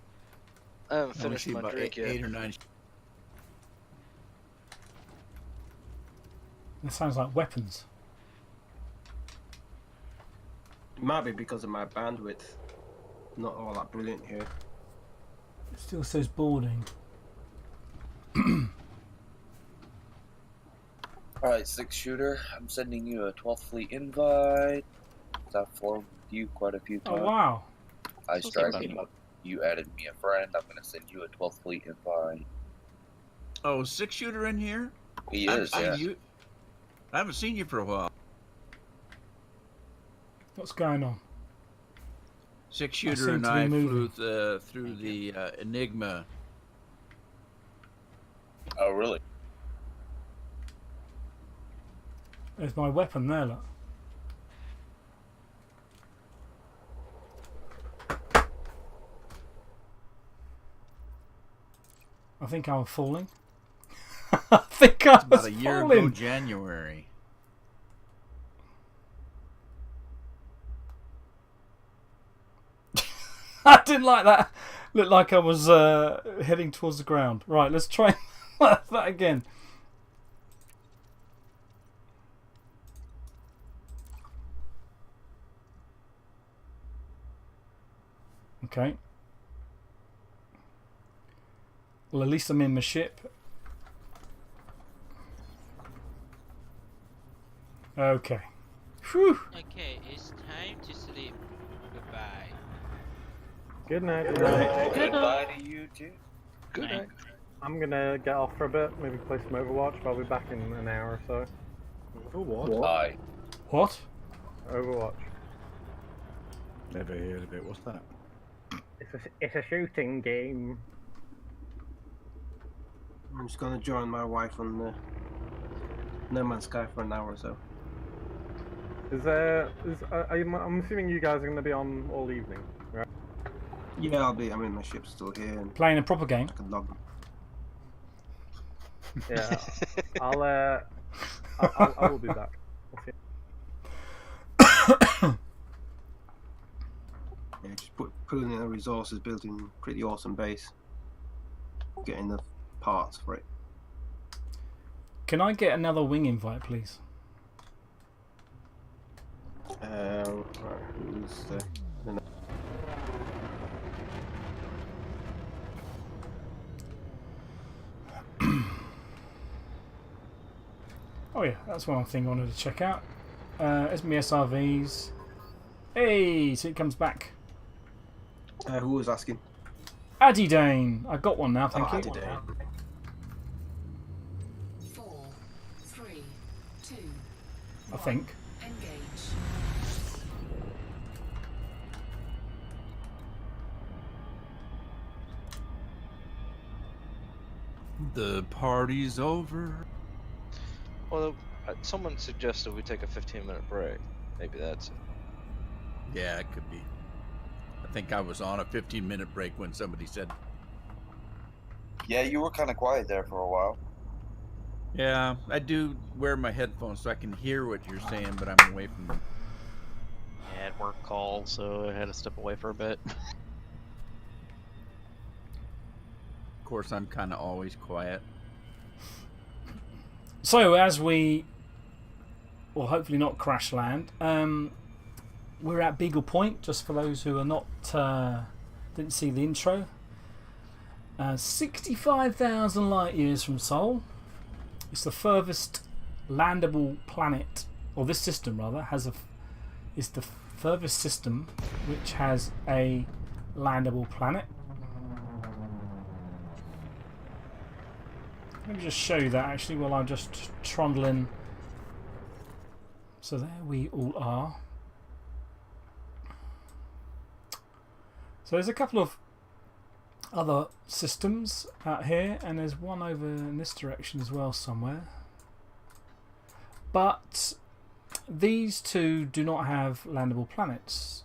I haven't only finished see my about drink yet. 8 or 9. That sounds like weapons. It might be because of my bandwidth. Not all that brilliant here. It still says boarding. Alright, 6-shooter, I'm sending you a 12th Fleet invite. I've formed you quite a few Oh, times. wow. I struck you. You added me a friend. I'm going to send you a 12th Fleet invite. Oh, 6-shooter in here? He I is, haven't yeah. seen you. I haven't seen you for a while. What's going on? 6-shooter seem and to be I moving. flew through the Enigma. Oh, really? There's my weapon there, look. I think I was falling. I think I was About a year ago, falling. January. I didn't like that. Looked like I was heading towards the ground. Right, let's try that again. Okay. Well, at least I'm in my ship. Okay. Whew. Okay, it's time to sleep. Goodbye. Good night. Goodbye to you, too. Good night. I'm gonna get off for a bit, maybe play some Overwatch, but I'll be back in an hour or so. Oh, what? Bye. What? Overwatch. Never heard of it. What's that? It's a shooting game. I'm just gonna join my wife on the No Man's Sky for an hour or so. I'm assuming you guys are gonna be on all evening, right? Yeah, I'm in my ship still here. And Playing a proper game. I can log. Yeah. I will be back. We'll see. Yeah, just pulling in the resources, building a pretty awesome base. Getting the parts for it. Can I get another wing invite, please? Right, who's the... Oh yeah, that's one thing I wanted to check out. SRVs. Hey, so it comes back. Who was asking? Addy Dane. I got one now, thank you. Addy Dane. 4, 3, 2, I think. engage. The party's over. Well, someone suggested we take a 15-minute break. Maybe that's it. Yeah, it could be. I think I was on a 15-minute break when somebody said. Yeah, you were kind of quiet there for a while. Yeah, I do wear my headphones so I can hear what you're saying, but I'm away from them. Yeah, I had work call, so I had to step away for a bit. Of course, I'm kind of always quiet. So as we, well, hopefully not crash land. We're at Beagle Point. Just for those who are not didn't see the intro. 65,000 light years from Sol. It's the furthest landable planet, or this system rather is the furthest system which has a landable planet. Let me just show you that actually while I'm just trundling. So there we all are. So there's a couple of other systems out here, and there's one over in this direction as well somewhere. But these two do not have landable planets,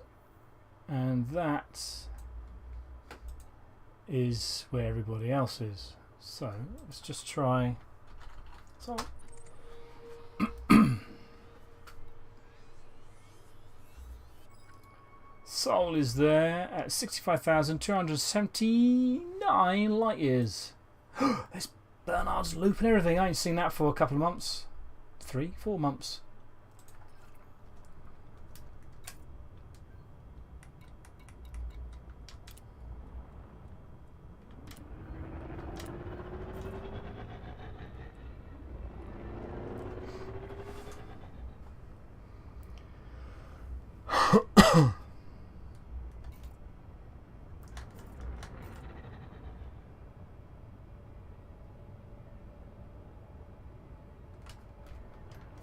and that is where everybody else is. So let's just try. So Sol is there at 65,279 light years. There's Bernard's Loop and everything. I ain't seen that for a couple of months. 3, 4 months.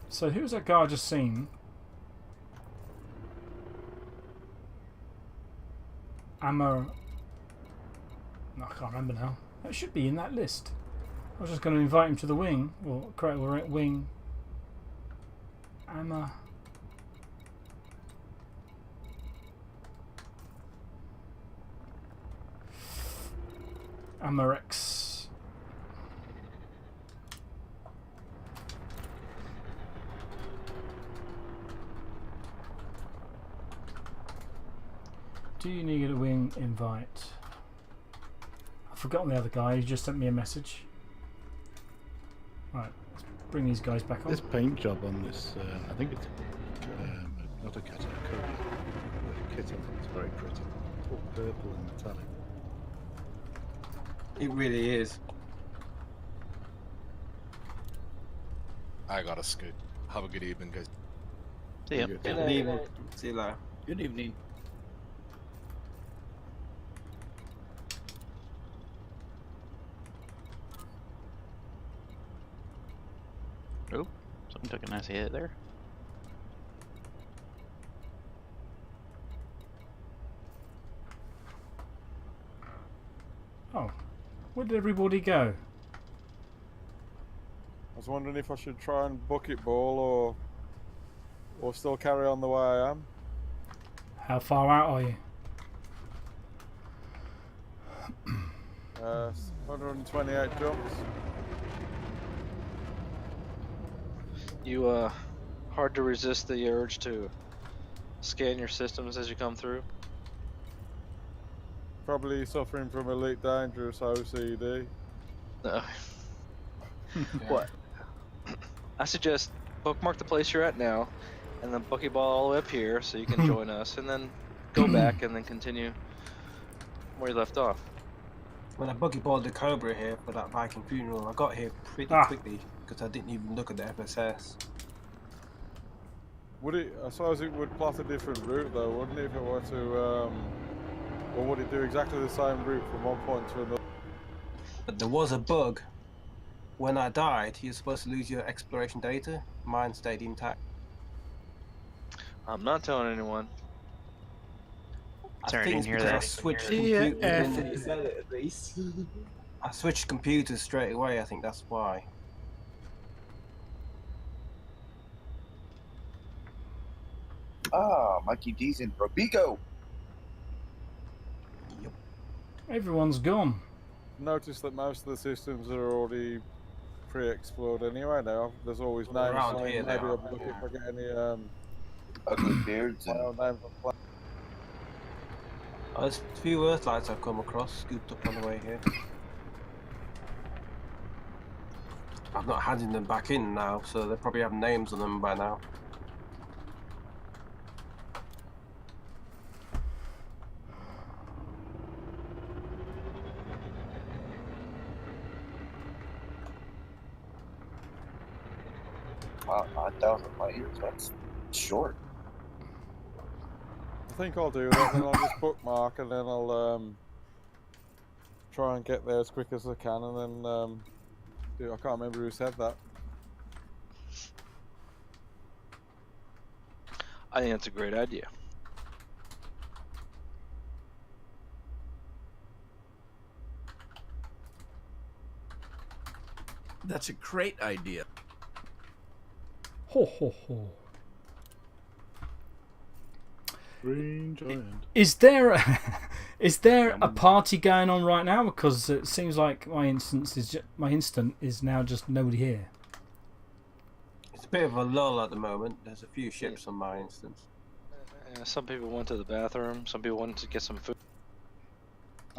So who's that guy I just seen? No, I can't remember now. That should be in that list. I was just going to invite him to the wing. Or correct, we're at wing. Amarex. Do you need a wing invite? I've forgotten the other guy. He just sent me a message. Right, let's bring these guys back on. This paint job on this, I think it's not a cat, a kitten. It's very pretty. It's all purple and metallic. It really is. I gotta scoot. Have a good evening, guys. See ya. Good evening. See you later. Good evening. Oh, someone took a nice hit there. Oh, where did everybody go? I was wondering if I should try and bucket ball or still carry on the way I am. How far out are you? 128 jumps. You hard to resist the urge to scan your systems as you come through. Probably suffering from elite dangerous OCD. No. What? I suggest bookmark the place you're at now, and then buckyball all the way up here so you can join us, and then go back and then continue where you left off. When I buckyballed the Cobra here for that Viking funeral, I got here pretty quickly because I didn't even look at the FSS. Would it? I suppose it would plot a different route though, wouldn't it, if it were to Or would it do exactly the same route from one point to another? But there was a bug. When I died, you're supposed to lose your exploration data. Mine stayed intact. I'm not telling anyone. I Sorry, I think didn't it's hear because I that. switched Yeah, computers. I switched computers straight away. I think that's why. Ah, Mikey D's in Robico. Yep. Everyone's gone. Notice that most of the systems are already pre-explored anyway now. There's always names Around on here it. they Maybe are. I'm looking if I get any Ugly beards and names on plans. There's a few Earthlights I've come across, scooped up on the way here. I've not handed them back in now, so they probably have names on them by now. wow, 9,000 light years. That's short. I think I'll do that, then I'll just bookmark and then I'll try and get there as quick as I can and then do. I can't remember who said that. I think that's a great idea. That's a great idea. Ho ho ho. Green giant. Is there a party going on right now? Because it seems like my instant is now just nobody here. It's a bit of a lull at the moment. There's a few ships on my instance. Some people went to the bathroom. Some people wanted to get some food.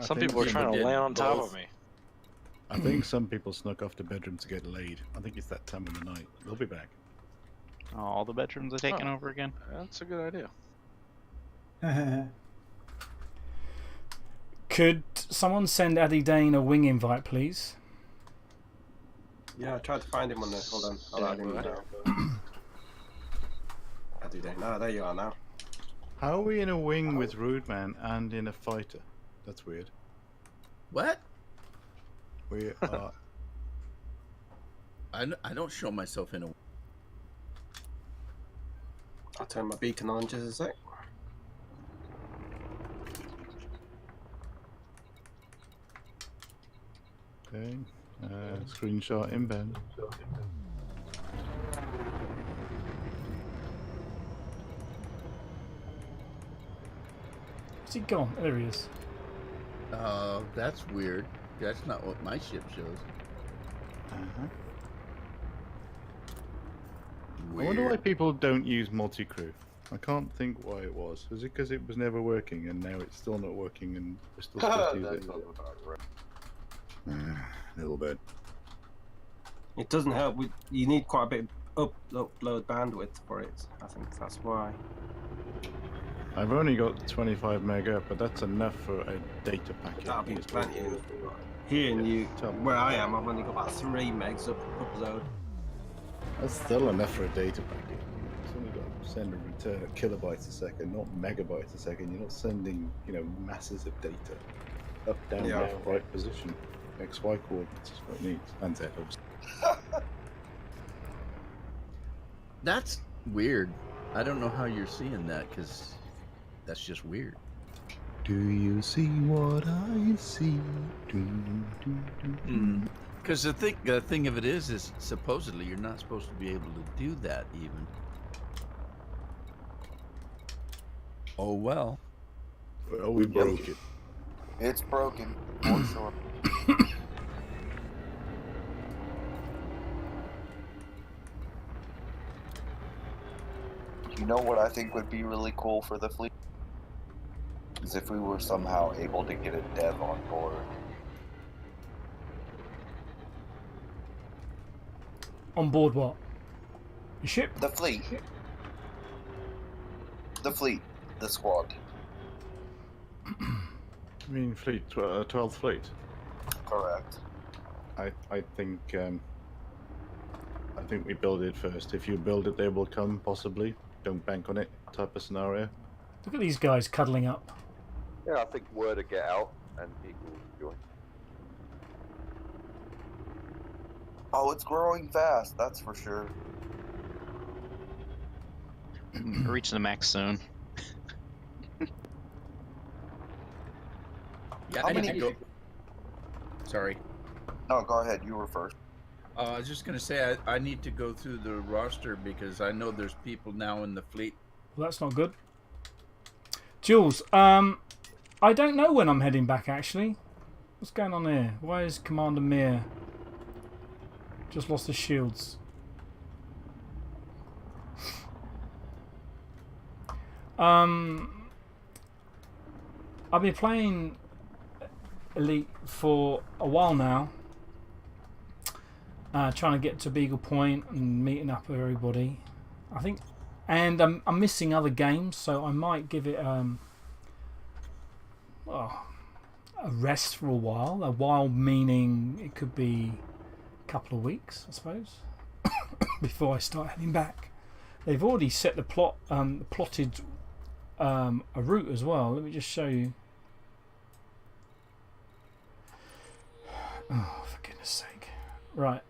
Some think people were trying to did lay on top both. of me. I think some people snuck off the bedroom to get laid. I think it's that time of the night. They'll be back. Oh, all the bedrooms are taken over again. That's a good idea. Could someone send Addy Dane a wing invite, please? Yeah, I tried to find him on the. Hold on. I'll add him now. I do that. No, there you are now. How are we in a wing with Rude Man and in a fighter? That's weird. What? We are. I don't show myself in a. I'll turn my beacon on just a sec. Okay. Screenshot inbound. Where's he gone? There he is. That's weird. That's not what my ship shows. I wonder why people don't use multi-crew. I can't think why it was. Was it because it was never working and now it's still not working and we're still supposed to use it? A little bit. It doesn't help. You need quite a bit of upload bandwidth for it. I think that's why. I've only got 25 mega, but that's enough for a data packet. That'll be plenty. Here in where I am, I've only got about 3 megs upload. That's still enough for a data packet. It's only got to send and return at kilobytes a second, not megabytes a second. You're not sending, masses of data up, down, left, right position. X, Y coordinates is what it needs. And Z, obviously. That's weird. I don't know how you're seeing that because that's just weird. Do you see what I see? Because the thing of it is supposedly you're not supposed to be able to do that even. Oh well. Well, we broke it. It's broken, for sure. You know what I think would be really cool for the fleet? Is if we were somehow able to get a dev on board. On board what? Your ship? The fleet. The fleet. The squad. I mean, fleet, 12th fleet. Correct. I think we build it first. If you build it, they will come. Possibly. Don't bank on it. Type of scenario. Look at these guys cuddling up. Yeah, I think word to get out and people will join. Oh, it's growing fast, that's for sure. Reaching the max soon. Yeah, How I need many to go. Sorry. No, go ahead. You were first. I was just gonna say I need to go through the roster because I know there's people now in the fleet. Well, that's not good. Jules, I don't know when I'm heading back, actually. What's going on here? Why is Commander Mir just lost his shields? I've been playing Elite for a while now. Trying to get to Beagle Point and meeting up with everybody. I think, and I'm missing other games, so I might give it well, a rest for a while. A while meaning it could be a couple of weeks, I suppose, before I start heading back. They've already set the plotted a route as well. Let me just show you. Oh, for goodness sake! Right,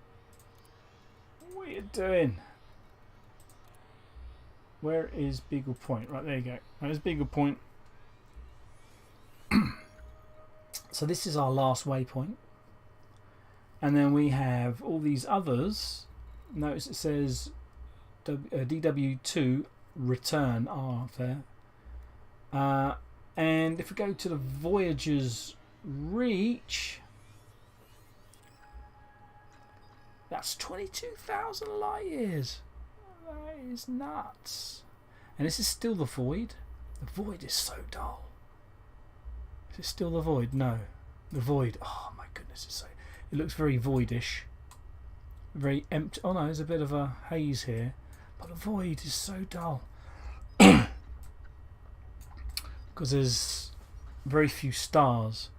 what are you doing? Where is Beagle Point? Right, there you go. There's Beagle Point. So this is our last waypoint, and then we have all these others. Notice it says DW2 return are there. And if we go to the Voyager's reach, that's 22,000 light years. That is nuts. And this is still the Void. The Void is so dull. Is it still the Void? No. The Void. Oh my goodness, it's so. It looks very voidish. Very empty. Oh no, there's a bit of a haze here. But the Void is so dull. Because there's very few stars.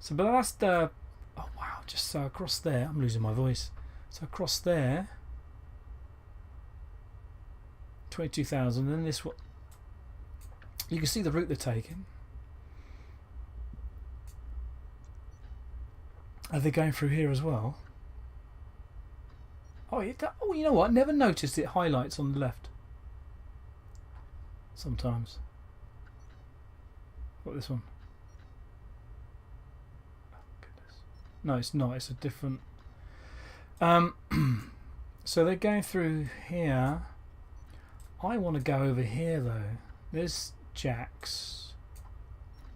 So, but that's the. Oh wow, just across there. I'm losing my voice. So across there. 22,000. Then this one. You can see the route they're taking. Are they going through here as well? Oh, oh, you know what? I never noticed it highlights on the left. Sometimes. What, this one? Oh, goodness. No, it's not. It's a different. So they're going through here. I want to go over here though. There's Jack's.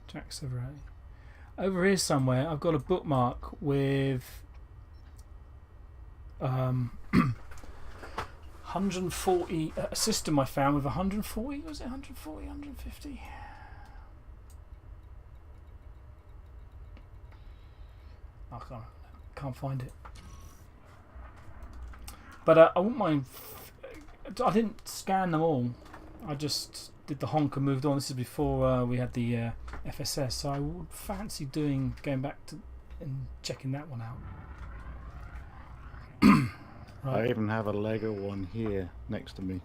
Jack's over here. Over here somewhere, I've got a bookmark with 140, a system I found with 140, was it 140, 150? I can't find it. But I wouldn't mind, I didn't scan them all, I just did the honk and moved on. This is before we had the FSS, so I would fancy going back to and checking that one out. Right. I even have a Lego one here next to me.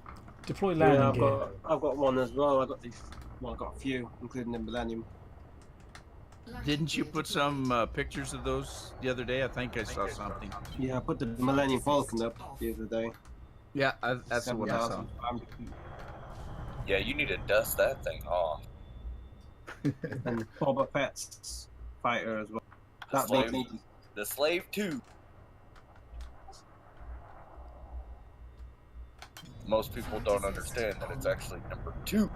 Deploy landing gear. I've got one as well. I've got a few, including the Millennium. Didn't you put some pictures of those the other day? I think I saw something. Yeah, I put the Millennium Falcon up the other day. Yeah, that's what I saw. Yeah, you need to dust that thing off. And Boba Fett's fighter as well. The Slave 2. Most people don't understand that it's actually number 2.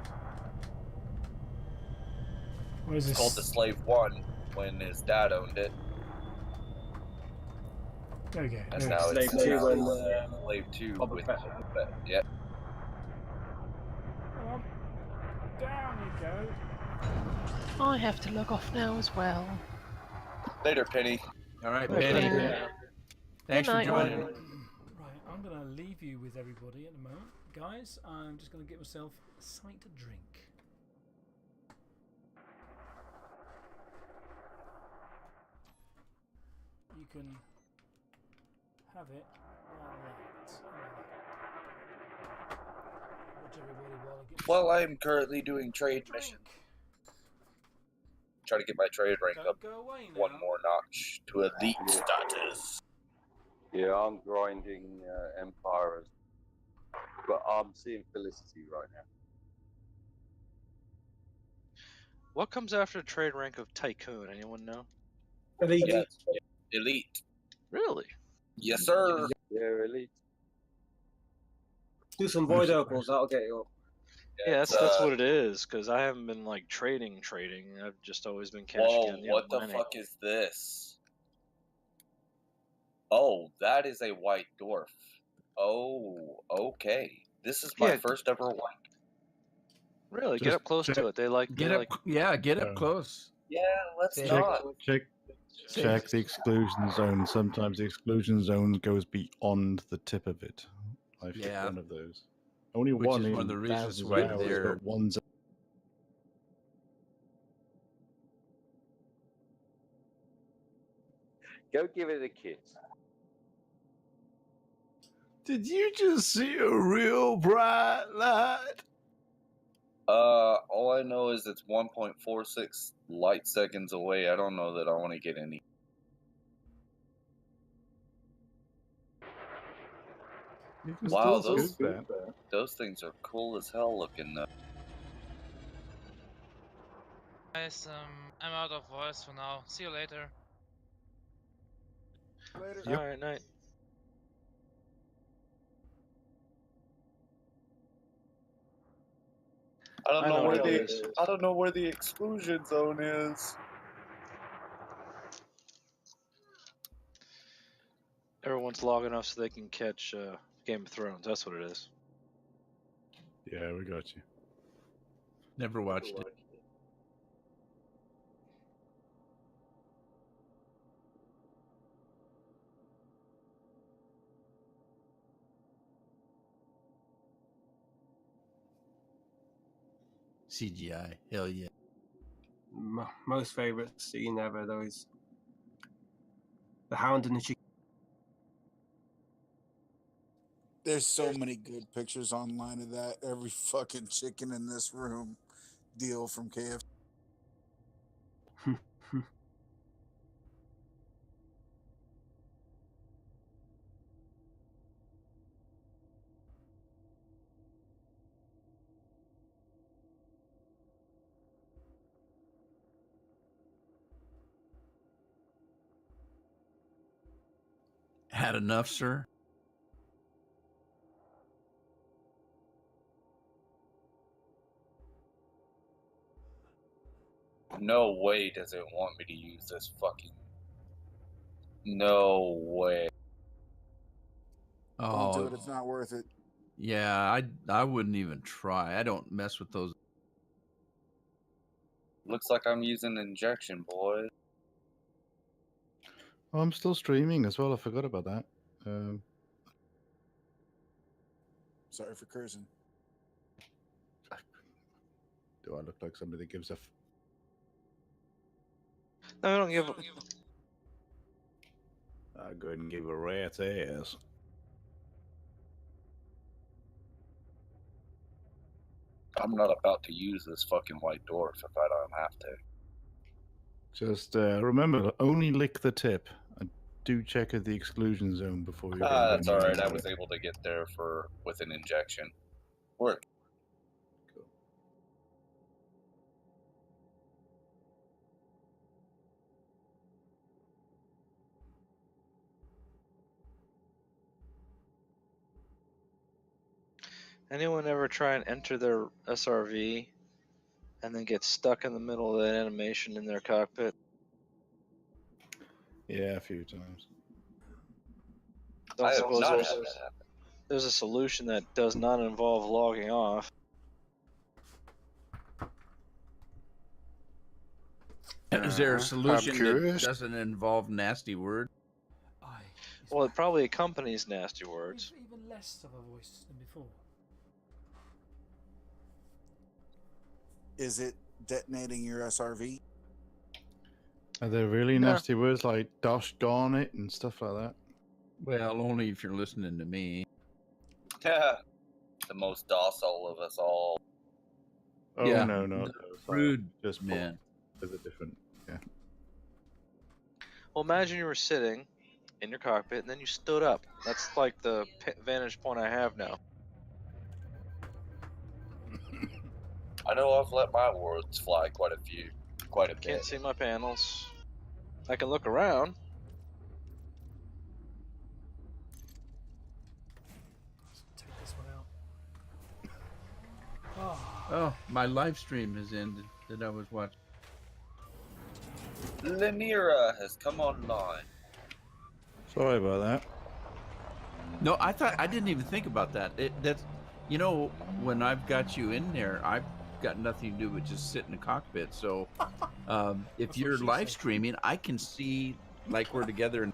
What is it's this? called the Slave 1 when his dad owned it. There we go. And now Slave it's 2 and Slave 2 Boba with Fett. Boba Fett. Yep. Down you go. I have to log off now as well. Later, Penny. All right, Penny. Thanks for joining. Right, I'm going to leave you with everybody at the moment. Guys, I'm just going to get myself a sight to drink. You can have it while watch everybody while I get. Well, I'm currently doing trade missions. try to get my trade rank up Go away now. one more notch to elite status. Yeah, I'm grinding Empires, but I'm seeing Felicity right now. What comes after trade rank of Tycoon? Anyone know? Elite. Yeah, elite. Really? Yes, sir. Yeah, elite. Do some void opals, that'll get you up. Yeah, that's what it is. Because I haven't been like trading. I've just always been cashing in. Whoa, what the fuck is this? Oh, that is a white dwarf. Oh, okay. This is my first ever white. Really? Just Get up close check- to it. They like. Get they up, like. yeah, get up close. Yeah, let's Check, not. check the exclusion zone. Sometimes the exclusion zone goes beyond the tip of it. I've hit Yeah. one of those. Only Which one is in one of the reasons thousands why of hours, they're- but one's. Go give it a kiss. Did you just see a real bright light? All I know is it's 1.46 light seconds away. I don't know that I want to get any. You can Wow, still those scoop that. those things are cool as hell looking. Guys, I'm out of voice for now. See you later. Later. Yep. All right, night. I don't I know know where what the it is. I don't know where the exclusion zone is. Everyone's logging off so they can catch Game of Thrones. That's what it is. Yeah, we got you. Never watched it. CGI, hell yeah. Most favorite scene ever, though, is the Hound and the chicken. There's so many good pictures online of that. Every fucking chicken in this room deal from KFC. Had enough, sir? No way does it want me to use this fucking. No way. Don't do Oh, it. It's not worth it. yeah, I wouldn't even try. I don't mess with those. Looks like I'm using injection, boy. Oh, I'm still streaming as well. I forgot about that. Sorry for cursing. Do I look like somebody that gives a? No, I don't give. I'll go ahead and give a rat's ass. I'm not about to use this fucking white dwarf if I don't have to. Just remember, only lick the tip. And do check at the exclusion zone before you. That's alright. I was able to get there with an injection. Work. Anyone ever try and enter their SRV and then get stuck in the middle of that animation in their cockpit? Yeah, a few times. Don't suppose there's a solution that does not involve logging off. Is there a solution that curious. doesn't involve nasty word? Well, it probably accompanies nasty words. Even less of a voice than before. Is it detonating your SRV? Are there really No. nasty words like "dosh darn it" and stuff like that? Well, only if you're listening to me. The most docile of us all. Oh Yeah. no, no, Rude, just man. There's a different. Well, imagine you were sitting in your cockpit and then you stood up. That's like the vantage point I have now. I know I've let my words fly quite a bit. Can't see my panels. I can look around. Take this one out. Oh, my live stream has ended that I was watching. Lemira has come online. Sorry about that. No, I didn't even think about that. That's, you know, when I've got you in there, I've got nothing to do but just sit in the cockpit. So, if you're live streaming, I can see like we're together. And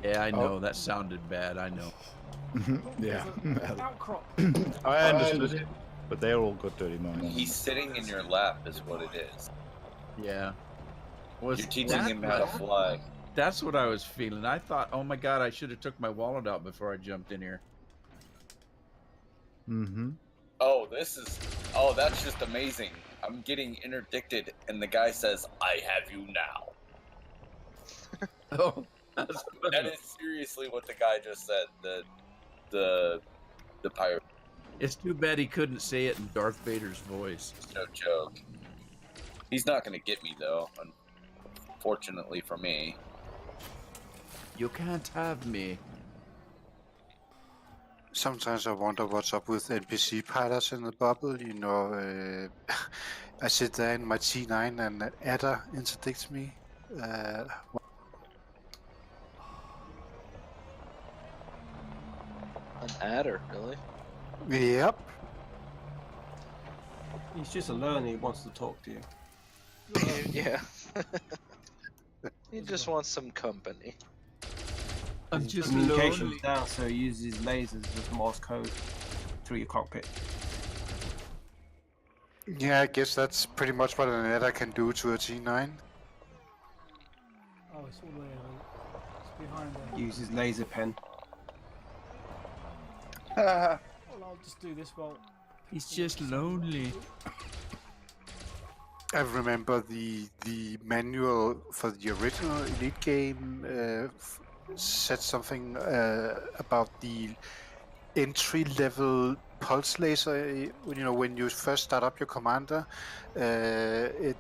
yeah, I know that sounded bad. I know. Yeah. Outcrop. I understood it, but they're all got dirty minds. He's sitting in your lap, is what it is. Yeah. You're teaching him how to fly. That's what I was feeling. I thought, oh my god, I should have took my wallet out before I jumped in here. Mm-hmm. Oh, that's just amazing. I'm getting interdicted, and the guy says, "I have you now." Oh, that is seriously what the guy just said. The pirate. It's too bad he couldn't say it in Darth Vader's voice. No joke. He's not gonna get me though. Unfortunately for me. You can't have me. Sometimes I wonder what's up with NPC pilots in the bubble. You know, I sit there in my T9 and an adder interdicts me. An adder, really? Yep. He's just a learner. He wants to talk to you. Yeah. He just wants some company. I'm just communication's lonely. down, so he uses lasers with Morse code through your cockpit. Yeah, I guess that's pretty much what an adder can do to a T9. Oh, it's all the way it's behind there. Uses laser pen. Well, I'll just do this while. He's just lonely. I remember the manual for the original Elite game said something about the entry-level pulse laser. You know, when you first start up your commander, the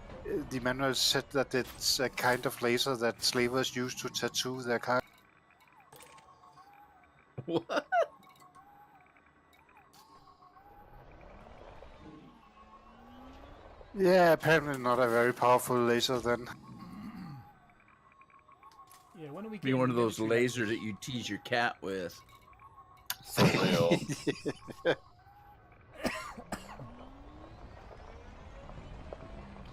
manual said that it's a kind of laser that slavers use to tattoo their car. What? Yeah, apparently not a very powerful laser then. Yeah, when are we Be one of those lasers that you tease your cat with. For real.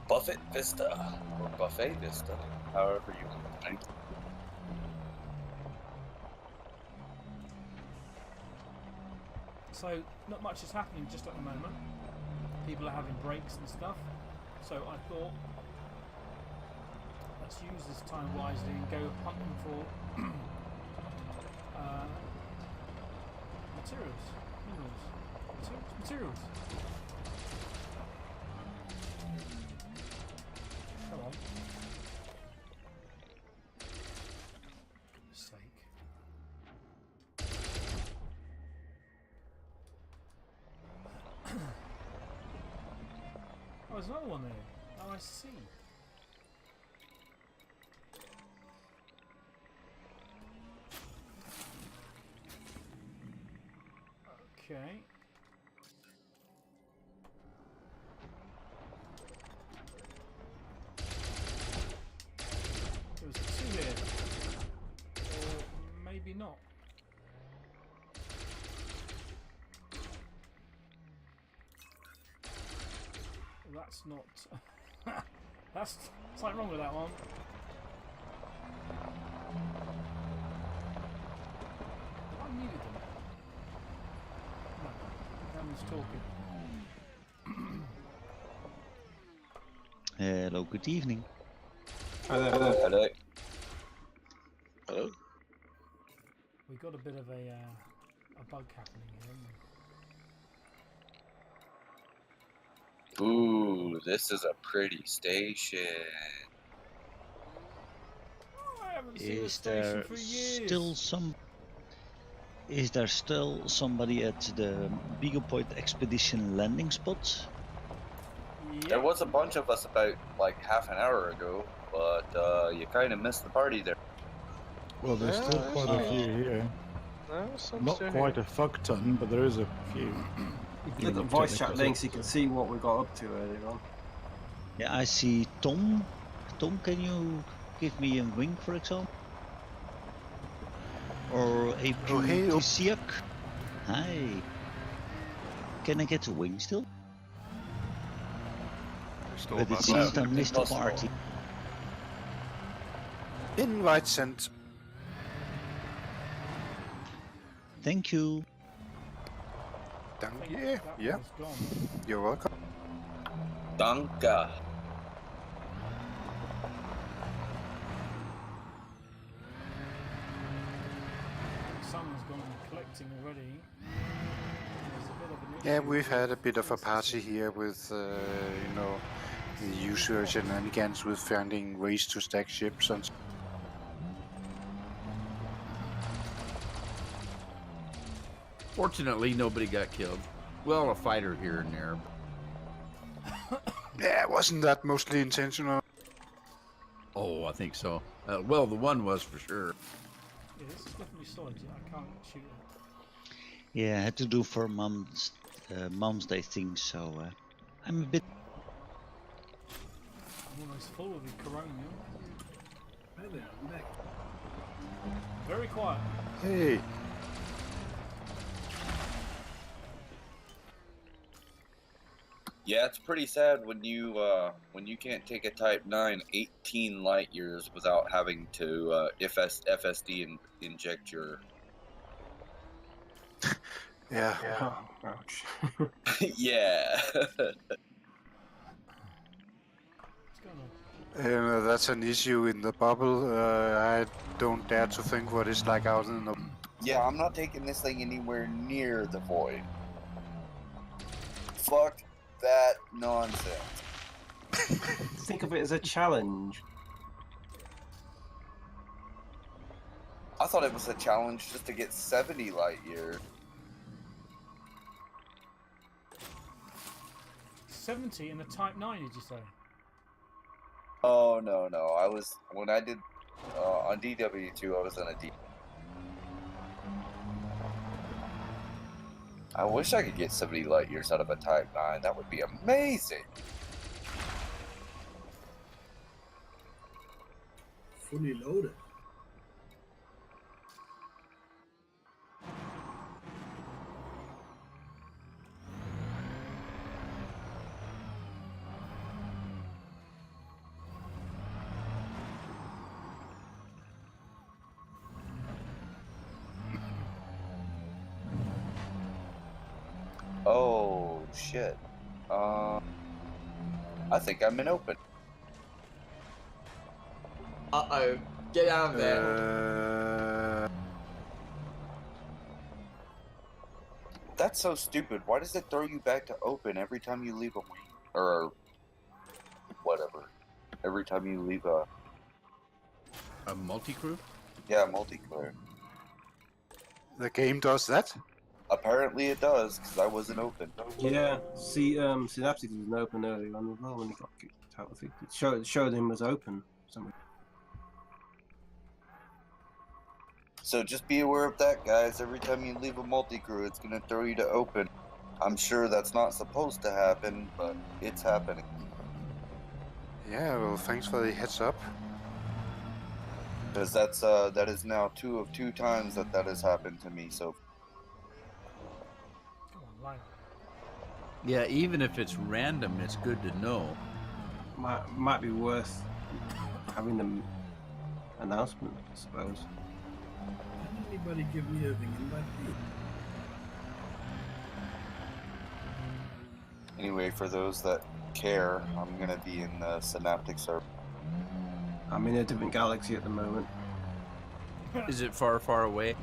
Buffet Vista or Buffet Vista, however you want. So not much is happening just at the moment. People are having breaks and stuff. So I thought, let's use this time wisely and go hunting for materials. Materials. Come on. For sake. Oh, there's another one there. Oh, I see. Okay. There was a two here. Or maybe not. That's not. That's something wrong with that one. I muted them. No, that one's talking. Hello, good evening. Hello. Hello. Hello. We got a bit of a bug happening here. Ooh, Ooh, this is a pretty station. I haven't seen a Is station there for years. still some? Is there still somebody at the Beagle Point expedition landing spot? There was a bunch of us about like half an hour ago, but you kind of missed the party there. Well, there's still quite a few here. Not quite a fuck ton, but there is a few. Look at the voice chat links, you can see what we got up to earlier on. Yeah, I see Tom. Tom, can you give me a wing, for example? Or a Siak? Hi. Can I get a wing still? But it seems I missed the party. Invite sent. Thank you. Thank you. Yeah. You're welcome. Danke. Someone's gone and collecting already. There's a bit of an Yeah, issue we've had a bit of a party here with, you know, the usual shenanigans with finding ways to stack ships and. Fortunately, nobody got killed. Well, a fighter here and there. Yeah, wasn't that mostly intentional? Oh, I think so. Well, the one was for sure. Yeah, this is definitely solid. Yeah, I can't shoot it. Yeah, I had to do for Mom's Day thing, so I'm a bit. I'm almost full of the corona. Hey there, I'm back. Very quiet. Hey. Yeah, it's pretty sad when you can't take a Type 9 18 light years without having to FSD and inject your. Yeah. Ouch. Yeah. That's an issue in the bubble. I don't dare to think what it's like out in the. Yeah, I'm not taking this thing anywhere near the void. Fuck that nonsense. Think of it as a challenge. I thought it was a challenge just to get 70 light years. 70 in a Type 9, did you say? Oh no, I was when I did on DW2. I was on a D. I wish I could get 70 light years out of a Type 9. That would be amazing. Fully loaded. Oh shit. I think I'm in open. Uh-oh. Get out of there. That's so stupid. Why does it throw you back to open every time you leave a wing? Or whatever. Every time you leave a multi-crew? Yeah, multi-crew. The game does that? Apparently it does, because I wasn't open. Yeah, see, Synaptic was open earlier on as well when he got kicked out. I think it showed him as open. Somewhere. So just be aware of that, guys. Every time you leave a multi-crew, it's going to throw you to open. I'm sure that's not supposed to happen, but it's happening. Yeah, well, thanks for the heads up. Because that is now 2 of 2 times that has happened to me. So. Yeah, even if it's random, it's good to know. Might be worth having the announcement, I suppose. Anybody give me a invite? Anyway, for those that care, I'm gonna be in the Synaptic server. I'm in a different galaxy at the moment. Is it far, far away?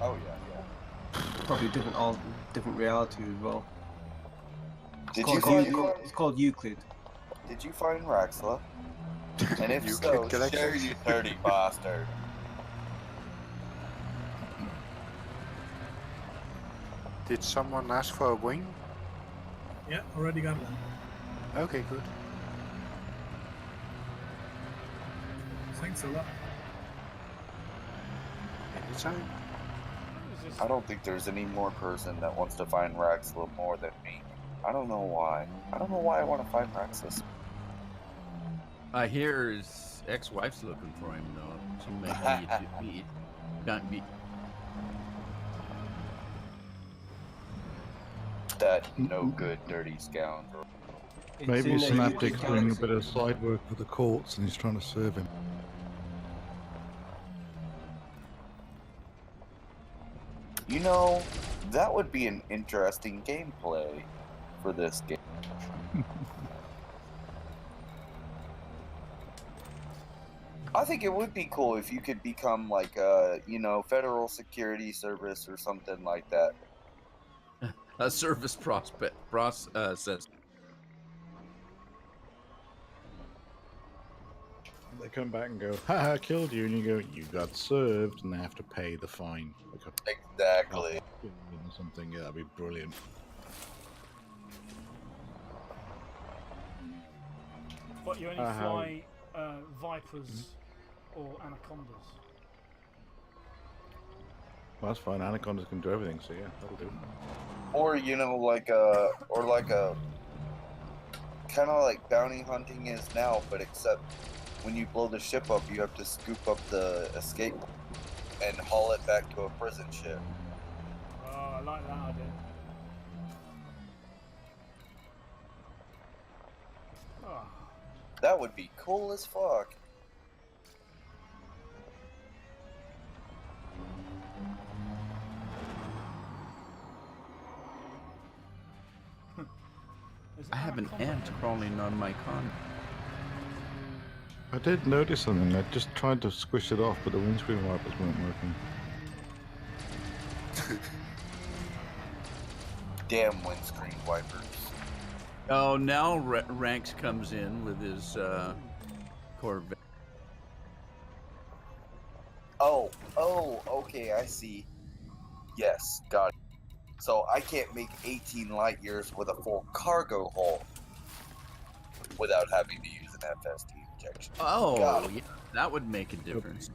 Oh yeah. Probably different reality as well. Did you find? It's called Euclid. Did you find Raxla? And if so, Euclid Galaxy. share you dirty bastard. Did someone ask for a wing? Yeah, already got one. Okay, good. Thanks a lot. Anytime. I don't think there's any more person that wants to find Raxla more than me. I don't know why. I don't know why I want to find Raxla. I hear his ex-wife's looking for him, though. She might be That no good, dirty scoundrel. Maybe Synaptic's doing a bit of side work for the courts and he's trying to serve him. You know, that would be an interesting gameplay for this game. I think it would be cool if you could become like a, federal security service or something like that. a service process. They come back and go, haha, I killed you, and you go, you got served, and they have to pay the fine. Exactly. Or something, yeah, that'd be brilliant. But you only fly vipers or anacondas. Well, that's fine, anacondas can do everything, so yeah, that'll do. Or, kind of like bounty hunting is now, but except when you blow the ship up, you have to scoop up the escape and haul it back to a prison ship. Oh, I like that idea. Oh. That would be cool as fuck. I have an ant crawling on my con. I did notice something. I just tried to squish it off, but the windscreen wipers weren't working. Damn windscreen wipers. Oh, now Ranks comes in with his Corvette. Oh, okay, I see. Yes, got it. So I can't make 18 light years with a full cargo hold without having to use an FST injection. Oh, yeah, that would make a difference.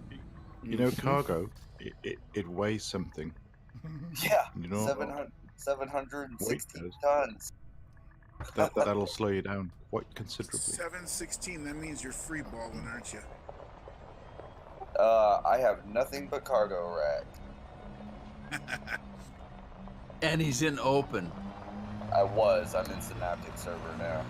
You know, cargo, it weighs something. Yeah, You know, 716 tons. That'll slow you down quite considerably. 716, that means you're free balling, aren't you? I have nothing but cargo rack. And he's in open. I'm in Synaptic server now.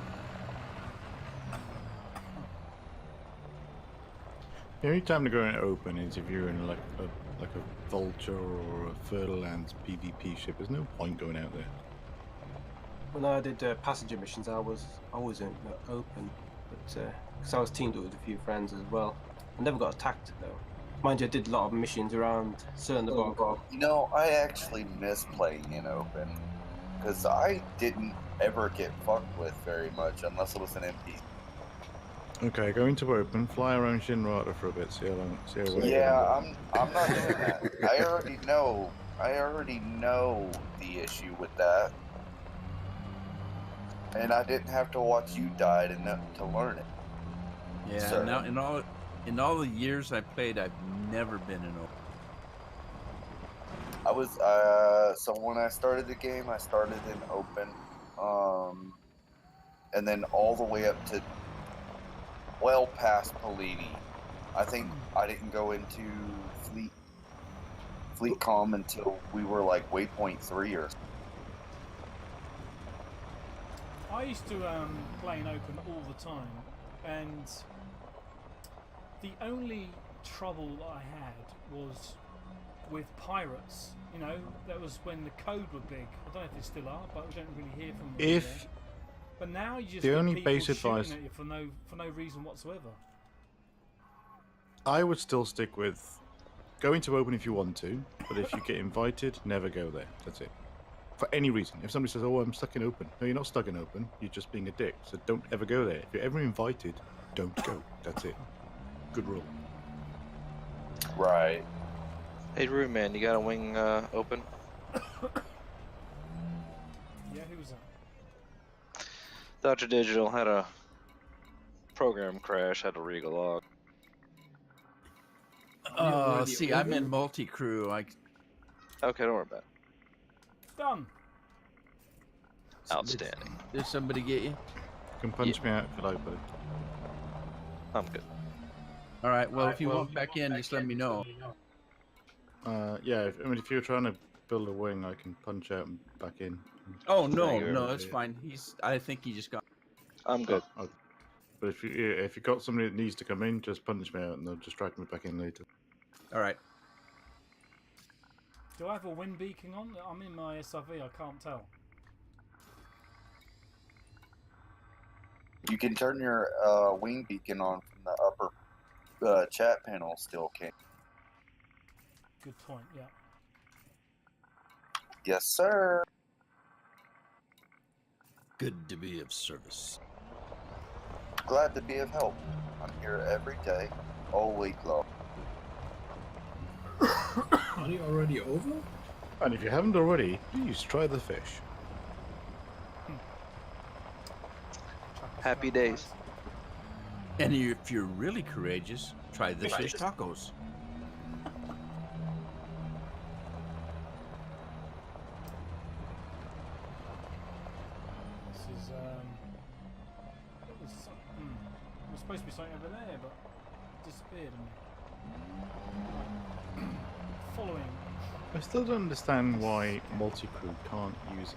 The only time to go in open is if you're in like a Vulture or a Fertilands PvP ship. There's no point going out there. When I did passenger missions, I was always in open, but because I was teamed up with a few friends as well. I never got attacked though. Mind you, I did a lot of missions around Cernabog. You know, I actually miss playing in open because I didn't ever get fucked with very much unless it was an MP. Okay, go into open, fly around Shinrata for a bit, see how long. Yeah, I'm not doing that. I already know the issue with that, and I didn't have to watch you die to learn it. Yeah. Sir. Now in all the years I played, I've never been in open. I was so when I started the game, I started in open, and then all the way up to well past Polini. I think I didn't go into Fleet Comm until we were like waypoint 3 or. I used to play in open all the time, and the only trouble I had was with pirates. You know, that was when the code were big. I don't know if they still are, but we don't really hear from them. But now you just the get only people base shooting advice at you for no reason whatsoever. I would still stick with go into open if you want to, but if you get invited, never go there. That's it. for any reason. If somebody says, "Oh, I'm stuck in open," no, you're not stuck in open. You're just being a dick. So don't ever go there. If you're ever invited, don't go. That's it. Good rule. Right. Hey, Rue, man, you got a wing open? Yeah, who was that? Dr. Digital had a program crash, had to re-log. See, I'm in multi-crew. Okay, don't worry about it. Done. Outstanding. Did somebody get you? You can punch me out if you like, buddy. I'm good. All right. Well, if you want back in, just let me know. Yeah. If you're trying to build a wing, I can punch out and back in. Oh no, Thank you, no, that's everybody. fine. I think he just got. I'm good. Oh, okay. But if you got somebody that needs to come in, just punch me out and they'll just drag me back in later. All right. Do I have a wind beacon on? I'm in my SRV. I can't tell. You can turn your wing beacon on from the upper chat panel still, King. Good point. Yeah. Yes, sir. Good to be of service. Glad to be of help. I'm here every day, all week long. Are you already over? And if you haven't already, please try the fish. Happy days. And if you're really courageous, try the fish tacos. This is there's supposed to be something over there, but it disappeared on me. Following. I still don't understand why multi-crew can't use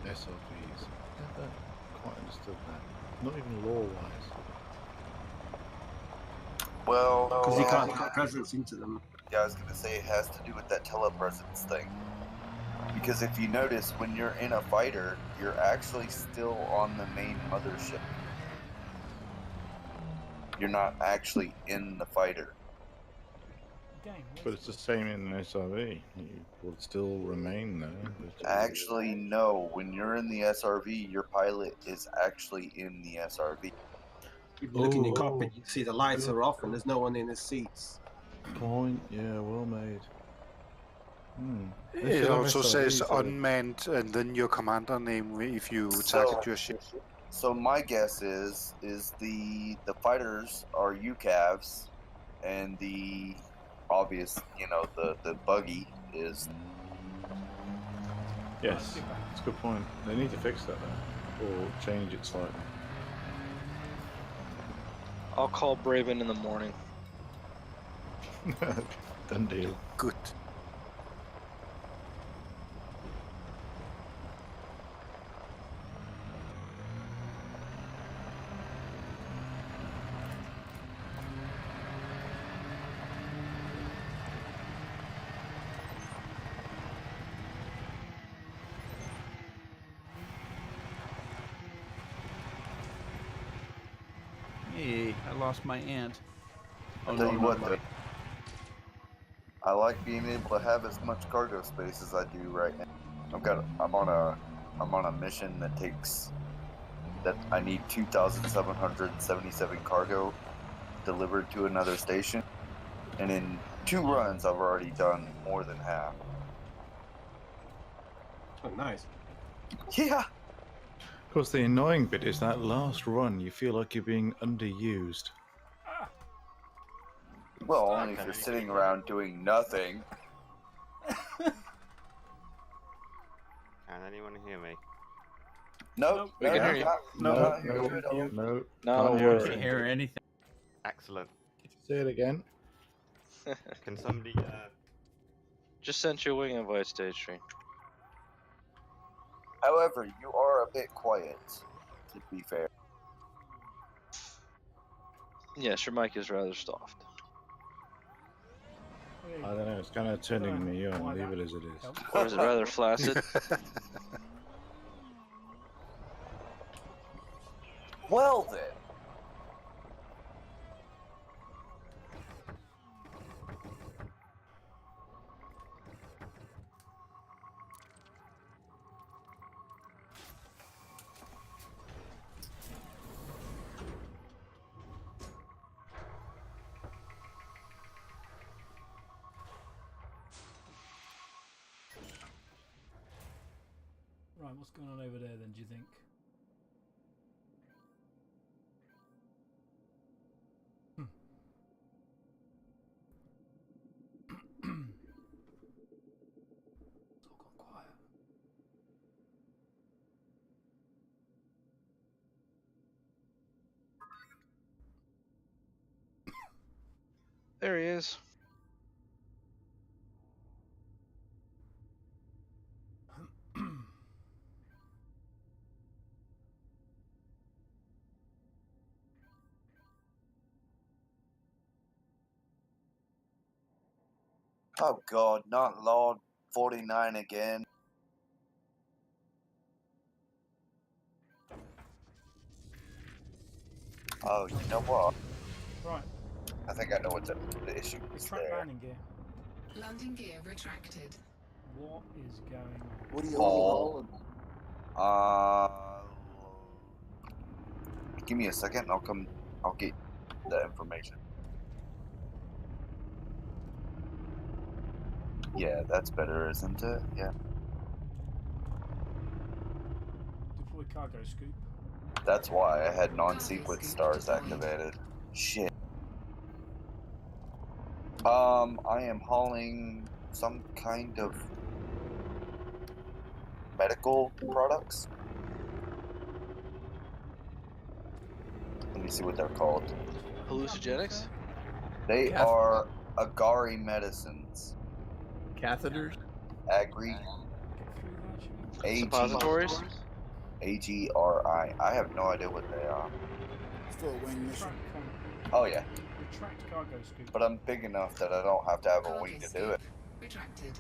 SRVs. I never quite understood that. Not even law-wise. Well, Because you can't put presence into them. Yeah, I was going to say it has to do with that telepresence thing. Because if you notice, when you're in a fighter, you're actually still on the main mothership. You're not actually in the fighter. But it's the same in an SRV. You will still remain there. But Actually, no. When you're in the SRV, your pilot is actually in the SRV. If you look in your cockpit, you see the lights are off and there's no one in the seats. Point, yeah, well made. It also says unmanned and then your commander name if you target your ship. So my guess is the fighters are UCAVs, and the obvious, the buggy is. Yes, that's a good point. They need to fix that though, or change it slightly. I'll call Braven in the morning. Done deal. Good. Hey, I lost my aunt. I'll tell you what, though. I like being able to have as much cargo space as I do right now. I'm on a mission that I need 2,777 cargo delivered to another station, and in 2 runs I've already done more than half. Oh, nice. Yeah. Of course, the annoying bit is that last run, you feel like you're being underused. Well, only if you're sitting around doing nothing. Can anyone hear me? Nope. We can hear you. No. No, we can't hear anything. Excellent. Say it again. Can somebody? Just sent you a wing invite, stage stream. However, you are a bit quiet, to be fair. Yes, your mic is rather soft. I don't know, it's kind of turning me on. Leave it as it is. Or is it rather flaccid? Well then. Right, what's going on over there then, do you think? It's all gone quiet. There he is. Oh god, not Lord 49 again. Oh, you know what? Right. I think I know what the issue is Retract there. landing gear. Landing gear retracted. What is going on? What are you Paul. hauling? Give me a second. I'll get the information. Yeah, that's better, isn't it? Yeah. Deploy cargo scoop. That's why I had non-sequence stars activated. Shit. I am hauling some kind of medical products. Let me see what they're called. Hallucinogenics? They are Agari medicines. Catheters? Agri. Suppositories? AGRI. I have no idea what they are. It's for a wing mission. Oh yeah. Retract cargo scoop. But I'm big enough that I don't have to have a wing to do it. Retracted.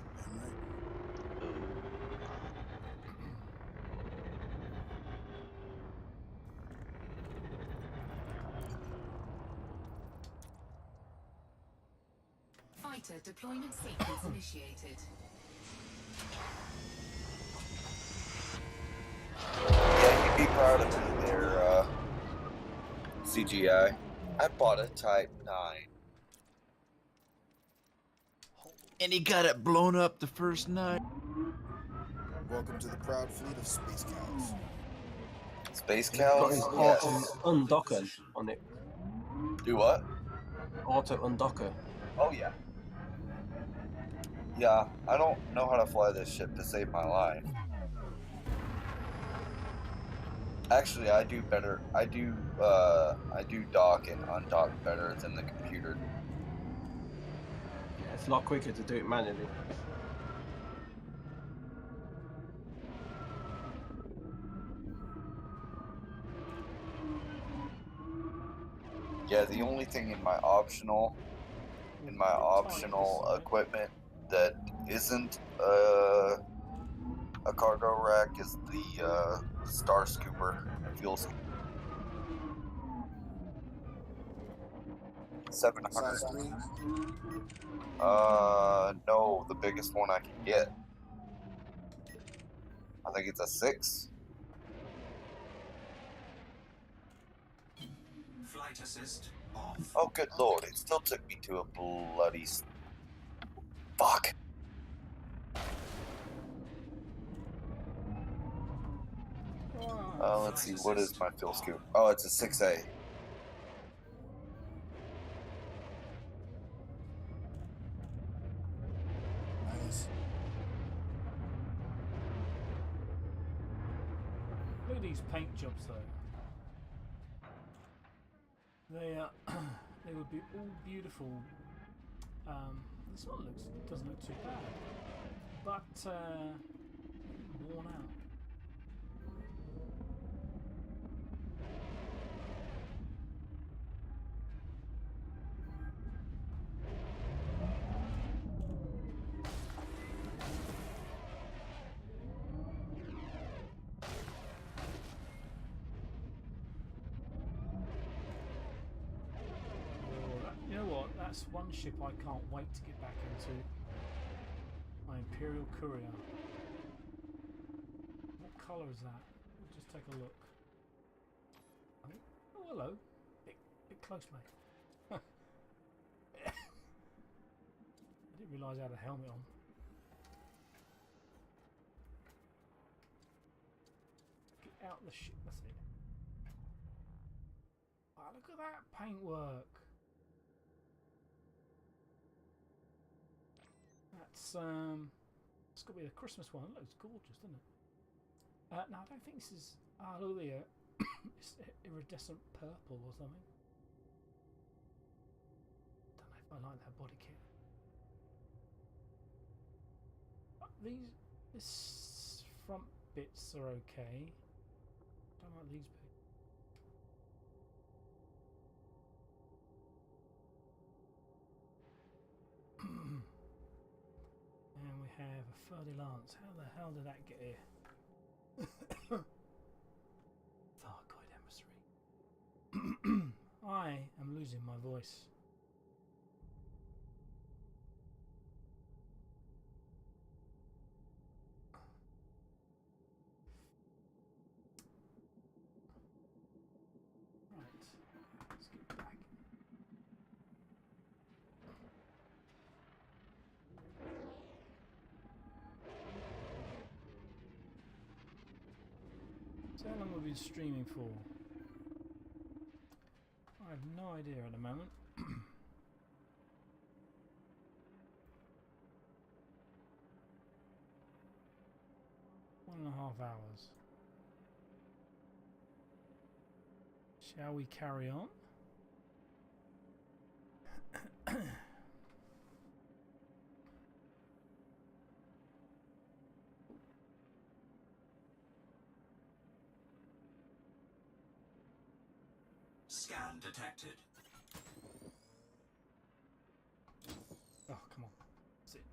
Fighter deployment sequence initiated. Yeah, you'd be proud of me there, CGI. I bought a Type 9. And he got it blown up the first night. Welcome to the proud fleet of space cows. Space Got cows? his Yes. undocker on it. Do what? Auto undocker. Oh yeah. Yeah, I don't know how to fly this ship to save my life. Actually, I do better. I do dock and undock better than the computer. Yeah, it's a lot quicker to do it manually. Yeah, the only thing in my optional equipment that isn't a cargo rack is the Star Scooper fuel scooper. 700. Size 3? No, the biggest one I can get. I think it's a 6. Flight assist off. Oh, good lord! It still took me to a bloody fuck. Let's see. What is my fuel scoop? Oh, it's a 6A. Nice. Look at these paint jobs though. They they would be all beautiful. This one doesn't look too bad, but worn out. You know what? That's one ship I can't wait to get back into. My Imperial Courier. What colour is that? We'll just take a look. I think, oh, hello. Bit close, mate. I didn't realise I had a helmet on. out the ship. That's it. Wow, look at that paintwork. That's it's got to be a Christmas one. It looks gorgeous, doesn't it? No, I don't think this is. Ah, look there. It's iridescent purple or something. Don't know if I like that body kit. This front bits are okay. Don't like these bits. And we have a Ferdy Lance. How the hell did that get here? Thargoid emissary. I am losing my voice. Right, let's get back. So how long have we been streaming for? I have no idea at the moment. 1.5 hours. Shall we carry on? Scan detected. Oh, come on. That's it.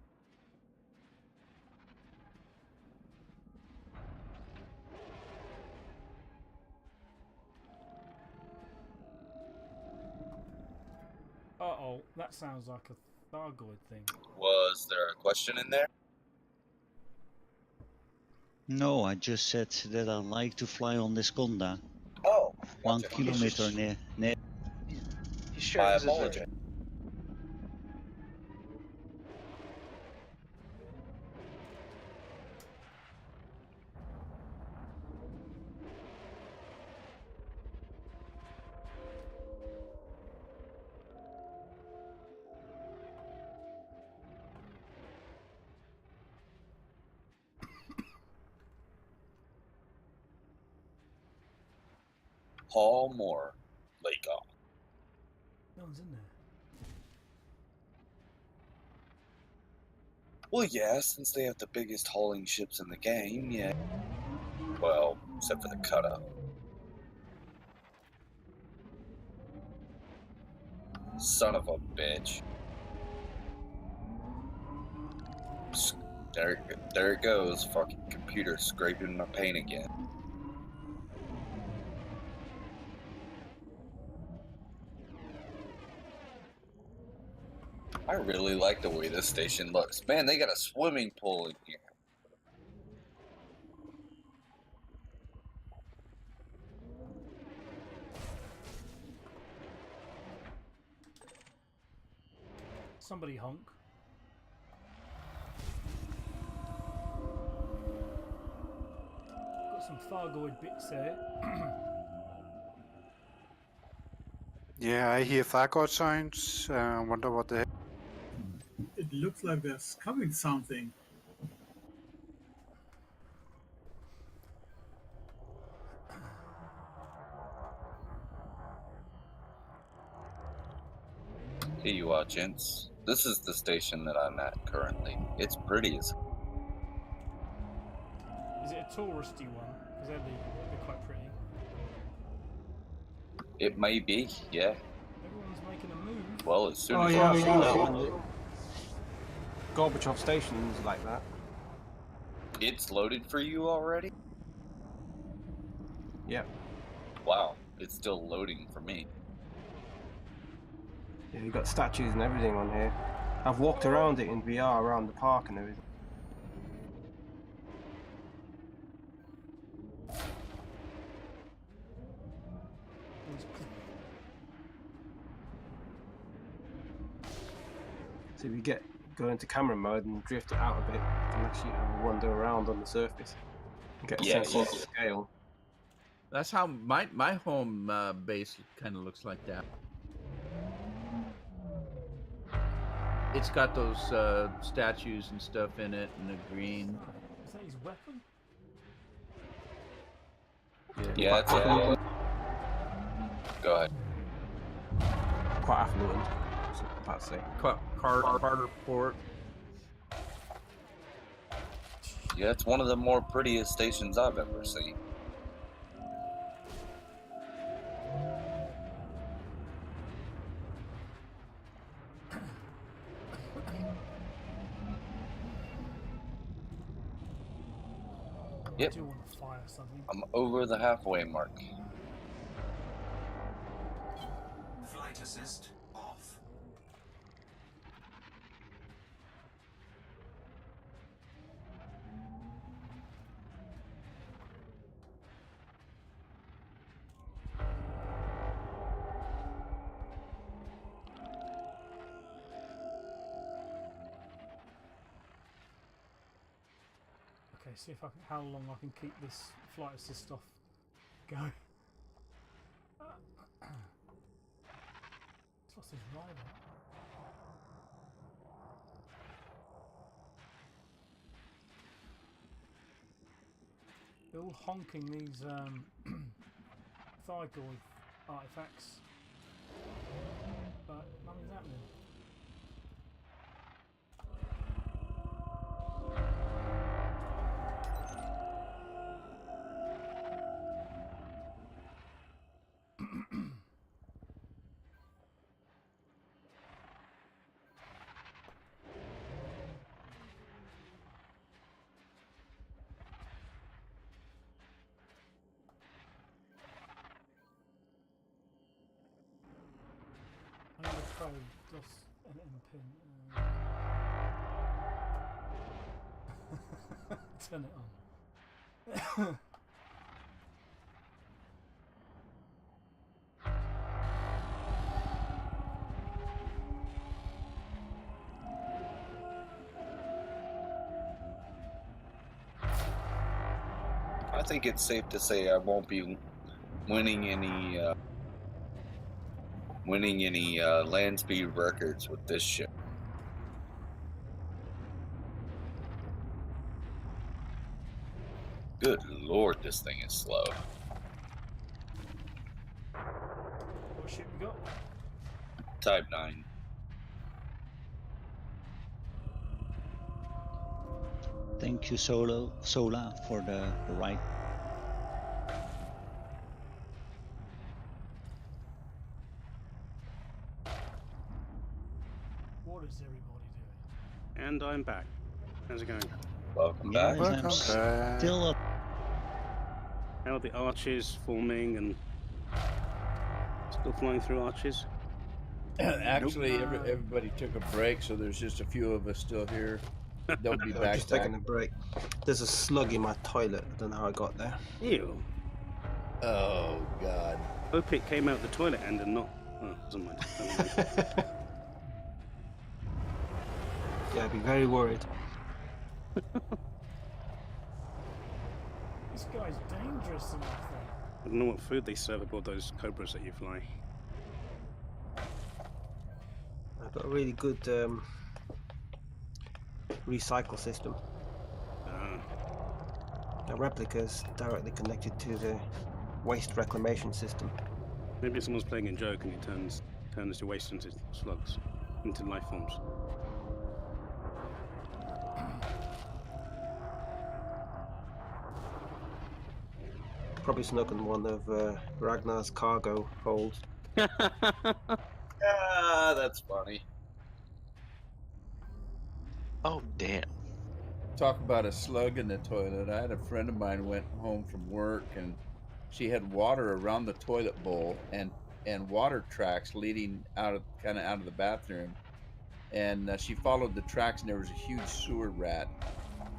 Uh-oh, that sounds like a Thargoid thing. Was there a question in there? No, I just said that I like to fly on this Gonda. Oh, 1 gotcha. kilometer near. He's sharing I his apologize. Paul Moore, Lake on. No one's in there. Well, yeah, since they have the biggest hauling ships in the game, yeah. Well, except for the cutout. Son of a bitch. There it goes, fucking computer scraping my paint again. I really like the way this station looks. Man, they got a swimming pool in here. Somebody honk. Got some Thargoid bits there. Yeah, I hear Thargoid signs. Wonder what the heck. It looks like there's coming something. Here you are, gents. This is the station that I'm at currently. It's pretty as... Is it a touristy one? Because they're quite pretty. It may be, yeah. Everyone's making a move. Well, as soon Oh as yeah, I I've see seen that it, one. Gorbachev station's like that. it's loaded for you already? Yep. Wow, it's still loading for me. Yeah, you've got statues and everything on here. I've walked around it in VR around the park and everything. So if you go into camera mode and drift it out a bit, you can actually have a wander around on the surface and get a sense of the scale. That's how my home base kind of looks like that. It's got those statues and stuff in it, and the green. Is that his weapon? Yeah, it's a... Go ahead. Quite affluent. That's what I'm about to say. Carter Port. Yeah, it's one of the more prettiest stations I've ever seen. Yep. I do want to fire something. I'm over the halfway mark. Flight assist off. Okay, see if I can, how long I can keep this flight assist off going. It's lost his rider. They're all honking these Thygoid artifacts, but nothing's happening. I think the probe lost an pin. Turn it on. I think it's safe to say I won't be winning any land speed records with this ship. Good lord, this thing is slow. What ship we got? Type 9. Thank you, Sola, for the ride. What is everybody doing? And I'm back. How's it going? Welcome Yes, back. I'm still up. How are the arches forming and still flying through arches? Actually, everybody took a break, so there's just a few of us still here. They'll be I'm back. just taking a break. There's a slug in my toilet. I don't know how I got there. Ew. Oh, God. Hope it came out the toilet end and not... Oh, doesn't mind. Yeah, I'd be very worried. This guy's dangerous enough there. I don't know what food they serve aboard those Cobras that you fly. I've got a really good recycle system. The replica's directly connected to the waste reclamation system. Maybe someone's playing a joke and it turns your waste into slugs, into life forms. Probably snuck in one of Ragnar's cargo holds. Ah, that's funny. Oh, damn. Talk about a slug in the toilet. I had a friend of mine went home from work, and she had water around the toilet bowl and water tracks leading out of the bathroom. And she followed the tracks, and there was a huge sewer rat.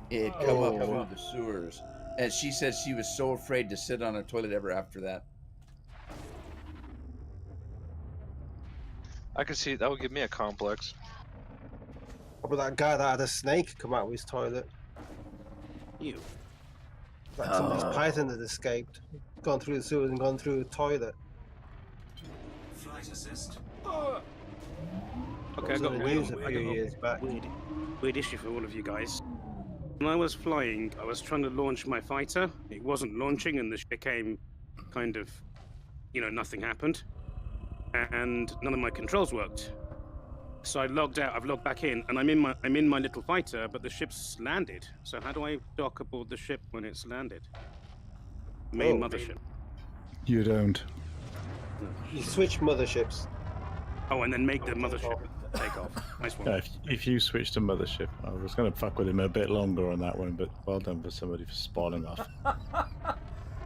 It had come up through the sewers. And she said she was so afraid to sit on a toilet ever after that. I can see that would give me a complex. What about that guy that had a snake come out of his toilet? Ew. like somebody's python that escaped, gone through the sewers and gone through the toilet. Flight assist. Okay, I Was got in the weird, news a few years back. weird issue for all of you guys. When I was flying, I was trying to launch my fighter. It wasn't launching, and the ship became kind of, nothing happened, and none of my controls worked. So I logged out. I've logged back in, and I'm in my little fighter, but the ship's landed. So how do I dock aboard the ship when it's landed? Main mothership. You don't. You switch motherships. Oh, and then make the mothership take off. Nice one. Yeah, if you switch to mothership, I was going to fuck with him a bit longer on that one, but well done for somebody for spawning off.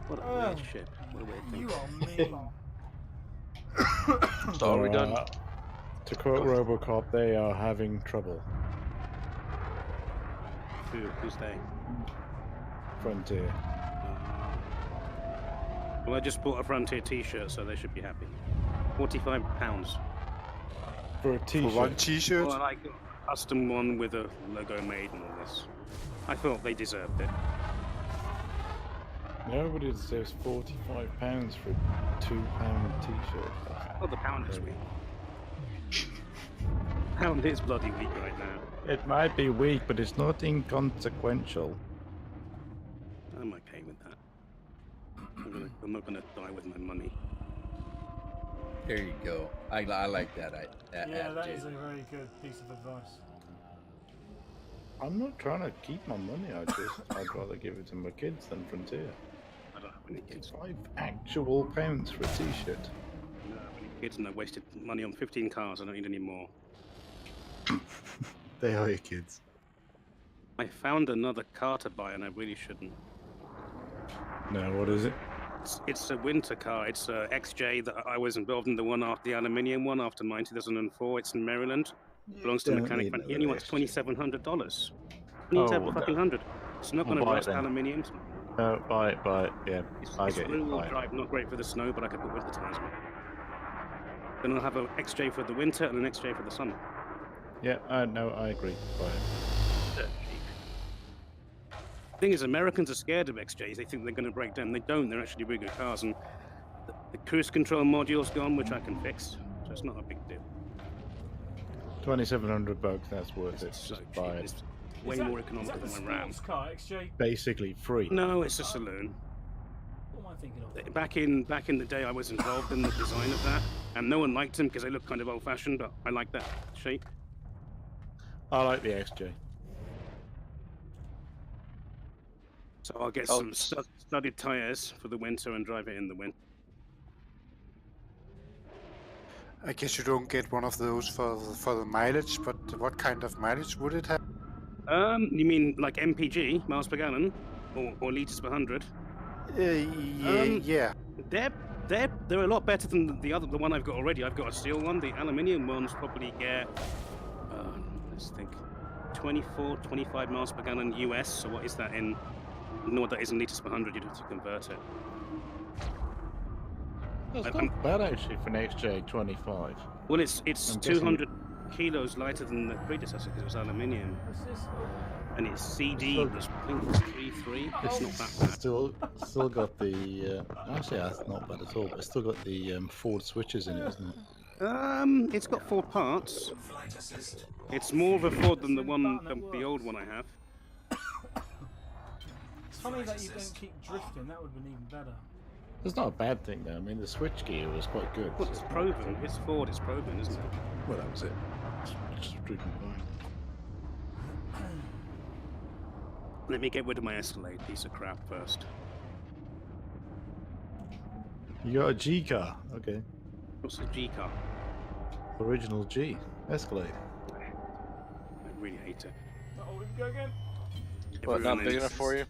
What a weird ship. What a weird thing. You are mean. So are we done? To quote Robocop, they are having trouble. Who's they? Frontier. Well, I just bought a Frontier t-shirt, so they should be happy. £45. For a t-shirt? For one t-shirt? Well, I got a custom one with a logo made and all this. I thought they deserved it. Nobody deserves £45 for a £2 t-shirt. Oh, the pound is weak. Pound is bloody weak right now. It might be weak, but it's not inconsequential. I'm okay with that. I'm not gonna die with my money. There you go. I like that. Yeah, that is a very good piece of advice. I'm not trying to keep my money. I'd rather give it to my kids than Frontier. I don't have any kids. £5 actual pounds for a t-shirt. I don't have any kids, and I wasted money on 15 cars. I don't need any more. They are your kids. I found another car to buy, and I really shouldn't. No, what is it? It's a winter car. It's a XJ that I was involved in the one after the aluminium one after mine 2004. It's in Maryland. Belongs to don't mechanic. need He only wants $2,700. Oh, $2,700. It's not going to buy it rust then. aluminium. No, buy it. Yeah, I It's get it. rear-wheel Buy it. drive, not great for the snow, but I could put winter tires on. Then I'll have an XJ for the winter and an XJ for the summer. Yeah, no, I agree. Buy it. The thing is, Americans are scared of XJs. They think they're going to break down. They don't. They're actually really good cars. And the cruise control module's gone, which I can fix. So it's not a big deal. $2,700. That's worth it. So Just buy it. It's way more economical than my Ram. Sports car, XJ. Basically free. No, it's a saloon. What am I thinking of? Back in the day, I was involved in the design of that, and no one liked them because they look kind of old-fashioned. But I like that shape. I like the XJ. So I'll get some studded tires for the winter and drive it in the winter. I guess you don't get one of those for the mileage, but what kind of mileage would it have? You mean like MPG, miles per gallon, or liters per 100? Yeah. They're a lot better than the one I've got already. I've got a steel one. The aluminium ones probably get, let's think, 24, 25 miles per gallon US. So what is that in? I don't know what that is in liters per 100. You'd have to convert it. That's not bad actually for an XJ25. Well, it's 200 kilos lighter than the predecessor because it was aluminium. And its CD was 0.33. It's not that bad. Still got the actually that's not bad at all. But it's still got the Ford switches in it, isn't it? It's got 4 parts. It's more of a Ford than the old one I have. It's funny that you don't keep drifting. That would have been even better. It's not a bad thing though. I mean, the switch gear was quite good. Well, it's proven. It's Ford. It's proven, isn't it? Well, that was it. Just driven by. Let me get rid of my Escalade piece of crap first. You got a G car, okay? What's a G car? Original G Escalade. I really hate it. Oh, we go again. What, not big enough for you?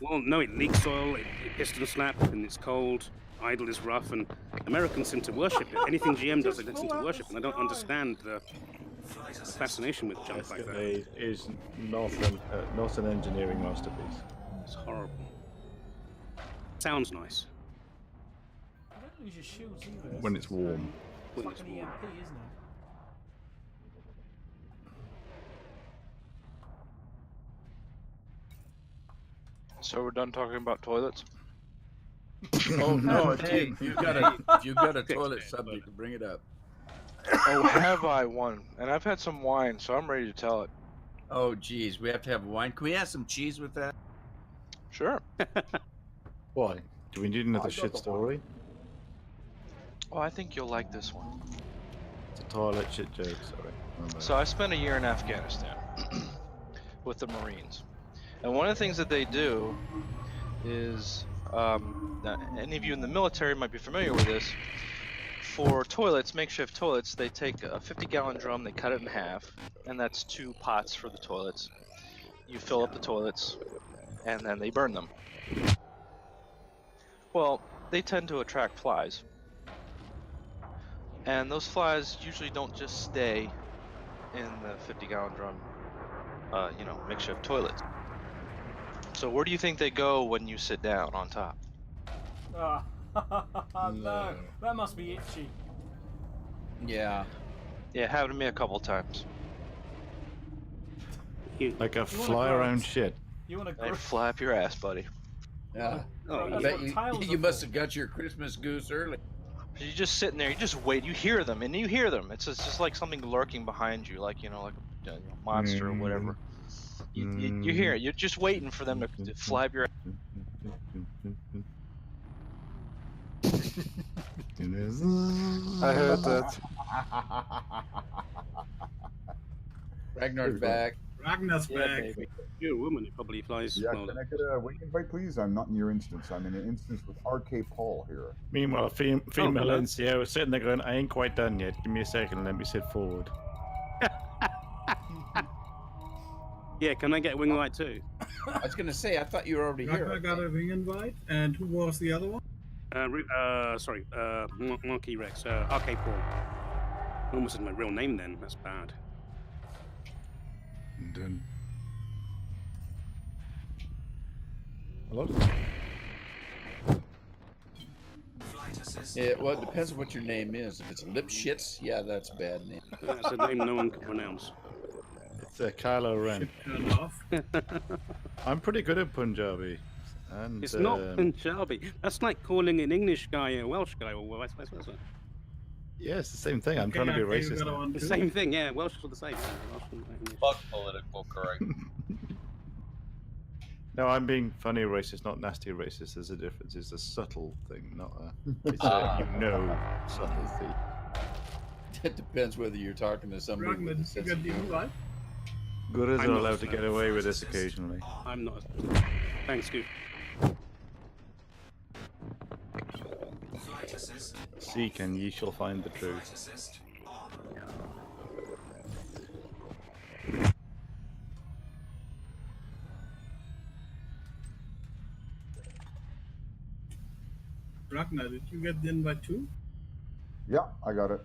Well, no, it leaks oil, it piston slap, and it's cold. Idle is rough, and Americans seem to worship it. Anything GM does, they seem to worship, and I don't understand the fascination with junk like that. Escalade is not an engineering masterpiece. It's horrible. Sounds nice. Don't lose your shields either. When it's warm. It's like an EMP, isn't it? So we're done talking about toilets. Oh no! If Hey, you got a toilet subject, bring it up. Oh, have I one? And I've had some wine, so I'm ready to tell it. Oh geez, we have to have wine. Can we have some cheese with that? Sure. Why? Do we need another shit story? Oh, I think you'll like this one. It's a toilet shit joke. Sorry. My bad. So I spent a year in Afghanistan with the Marines, and one of the things that they do is, now, any of you in the military might be familiar with this. For toilets, makeshift toilets, they take a 50-gallon drum, they cut it in half, and that's 2 pots for the toilets. You fill up the toilets, and then they burn them. Well, they tend to attract flies. And those flies usually don't just stay in the 50-gallon drum, makeshift toilets. So where do you think they go when you sit down on top? No, that must be itchy. Yeah. Yeah, it happened to me a couple times. Like a fly around shit. You want They to fly up your ass, buddy. Yeah. Oh, I bet you must have got your Christmas goose early. You're just sitting there, you just wait, you hear them, and you hear them. It's just like something lurking behind you, like, like a monster or whatever. You hear it, you're just waiting for them to fly up your ass. I heard that. Ragnar's back. Ragnar's Yeah, back. baby. You're a woman, it probably flies. Yeah, well, can I get a wing invite, please? I'm not in your instance. I'm in an instance with RK Paul here. Meanwhile, female hello. NCO was sitting there going, I ain't quite done yet. Give me a second and let me sit forward. Yeah, can I get a wing light too? I was gonna say, I thought you were already Ragnar here. got a wing invite, and who was the other one? Monkey Rex, RK Paul. Almost said my real name then, that's bad. Done. Hello? Yeah, well, it depends on what your name is. If it's Lipschitz, yeah, that's a bad name. That's a name no one can pronounce. It's Kylo Ren. Turn off. I'm pretty good at Punjabi. And, It's not Punjabi. That's like calling an English guy a Welsh guy, or vice versa. Yeah, it's the same thing. I'm trying to be racist now. The same thing, yeah. Welsh are the same. Welsh and English. Fuck political correct. No, I'm being funny racist, not nasty racist. There's a difference. It's a subtle thing, not a, it's a subtlety. It depends whether you're talking to somebody Ragnar, with a did you sense get of the humor. invite? Good as I'm are not allowed to a get away with this occasionally. I'm not. Thanks, Scoop. Flight assist. Seek and ye shall find the Flight truth. assist. Ragnar, did you get the invite too? Yeah, I got it.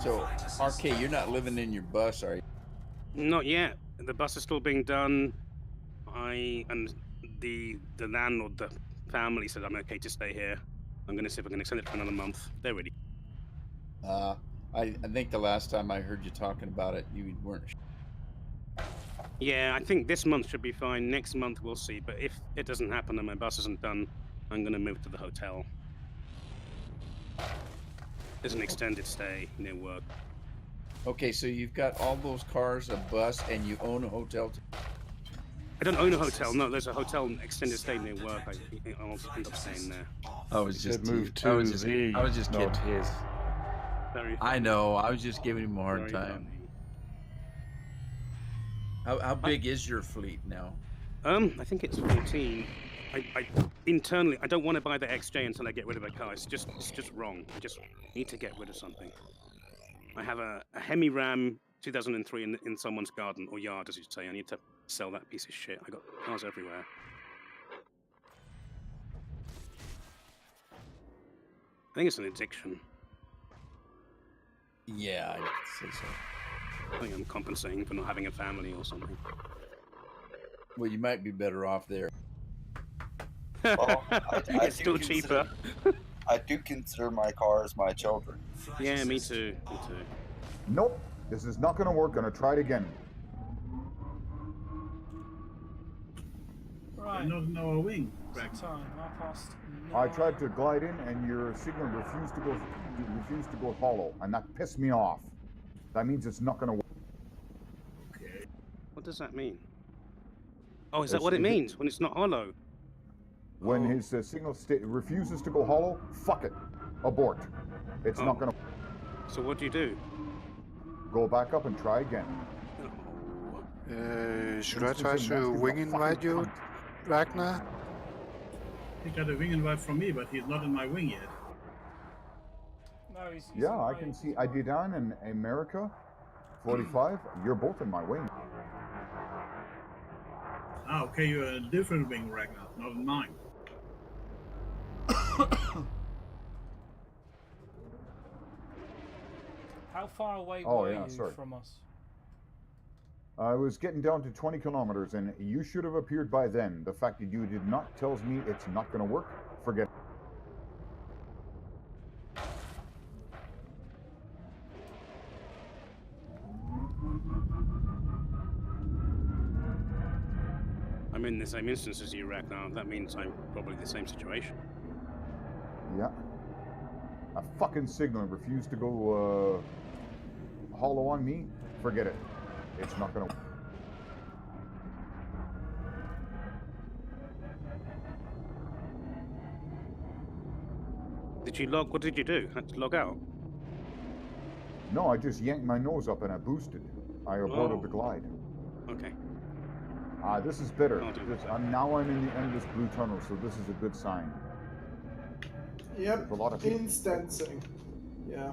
So, RK, you're not living in your bus, are you? Not yet. The bus is still being done. And the landlord, the family said I'm okay to stay here. I'm going to see if I can extend it for another month. They're ready. I think the last time I heard you talking about it, you weren't. Yeah, I think this month should be fine. Next month we'll see. But if it doesn't happen and my bus isn't done, I'm going to move to the hotel. There's an extended stay near work. Okay, so you've got all those cars, a bus, and you own a hotel. I don't own a hotel. No, there's a hotel extended stay near work. I'll end up staying there. I was just move I was to just, the, I was just kidding. not his. Very I know. I was just giving him a hard Very time. funny. How big is your fleet now? I think it's 14. I internally, I don't want to buy the XJ until I get rid of a car. It's just wrong. I just need to get rid of something. I have a Hemi Ram 2003 in someone's garden or yard, as you say. I need to sell that piece of shit. I got cars everywhere. I think it's an addiction. Yeah, I'd say so. I think I'm compensating for not having a family or something. Well, you might be better off there. Well, It's still cheaper. I do consider my cars my children. Yeah, me too. Me too. Nope, this is not going to work. Gonna try it again. Right. Not in our wing. Greg. Time. 9:30. I tried to glide in, and your signal refused to go hollow, and that pissed me off. That means it's not going to work. Okay. What does that mean? Oh, is that It's- what it is it- means when it's not hollow? When his signal refuses to go hollow, fuck it, abort. It's not going to. So what do you do? Go back up and try again. Should I try to wing invite you, Ragnar? He got a wing invite from me, but he's not in my wing yet. No, he's Yeah, I can see Adidan and America, 45. You're both in my wing. Ah, okay, you're in a different wing, Ragnar, not in mine. How far away Oh, were yeah, you sorry. from us? I was getting down to 20 kilometers, and you should have appeared by then. The fact that you did not tells me it's not going to work. Forget it. I'm in the same instance as you, Ragnar. That means I'm probably in the same situation. Yeah. A fucking signal refused to go hollow on me. Forget it. It's not going to work. Did you log? What did you do? Had to log out? No, I just yanked my nose up and I boosted. I aborted Oh. the glide. Okay. This is better. I'll do Now I'm in the end of this blue tunnel, so this is a good sign. Yep, There's a lot of people. instancing. Yeah.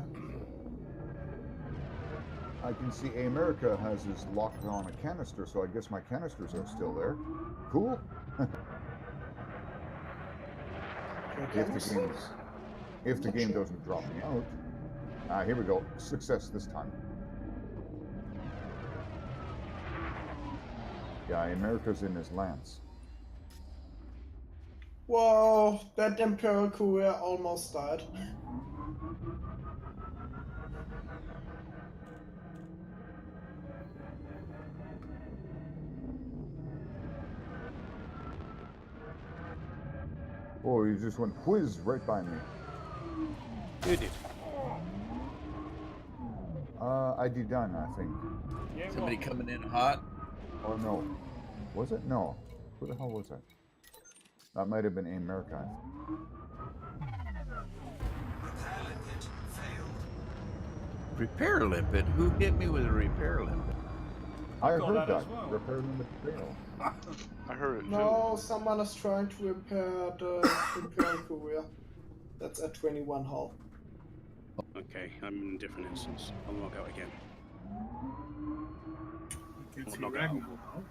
I can see America has his locked on a canister, so I guess my canisters are still there. Cool. If the game doesn't drop me out. Here we go. Success this time. Yeah, America's in his lance. Whoa, that Imperial Courier almost died. Oh, he just went whiz right by me. Who did? I did done, I think. Yeah, Somebody coming in hot. Or no. Was it? No. Who the hell was that? That might have been America. Repair limpet? Who hit me with a repair limpet? I got heard that that. as well. Repair limit fail. I heard it too. No, someone is trying to repair the Imperial Courier. That's at 21 hull. Okay, I'm in a different instance. I'll log out again. You can see Log out. Ragnar now.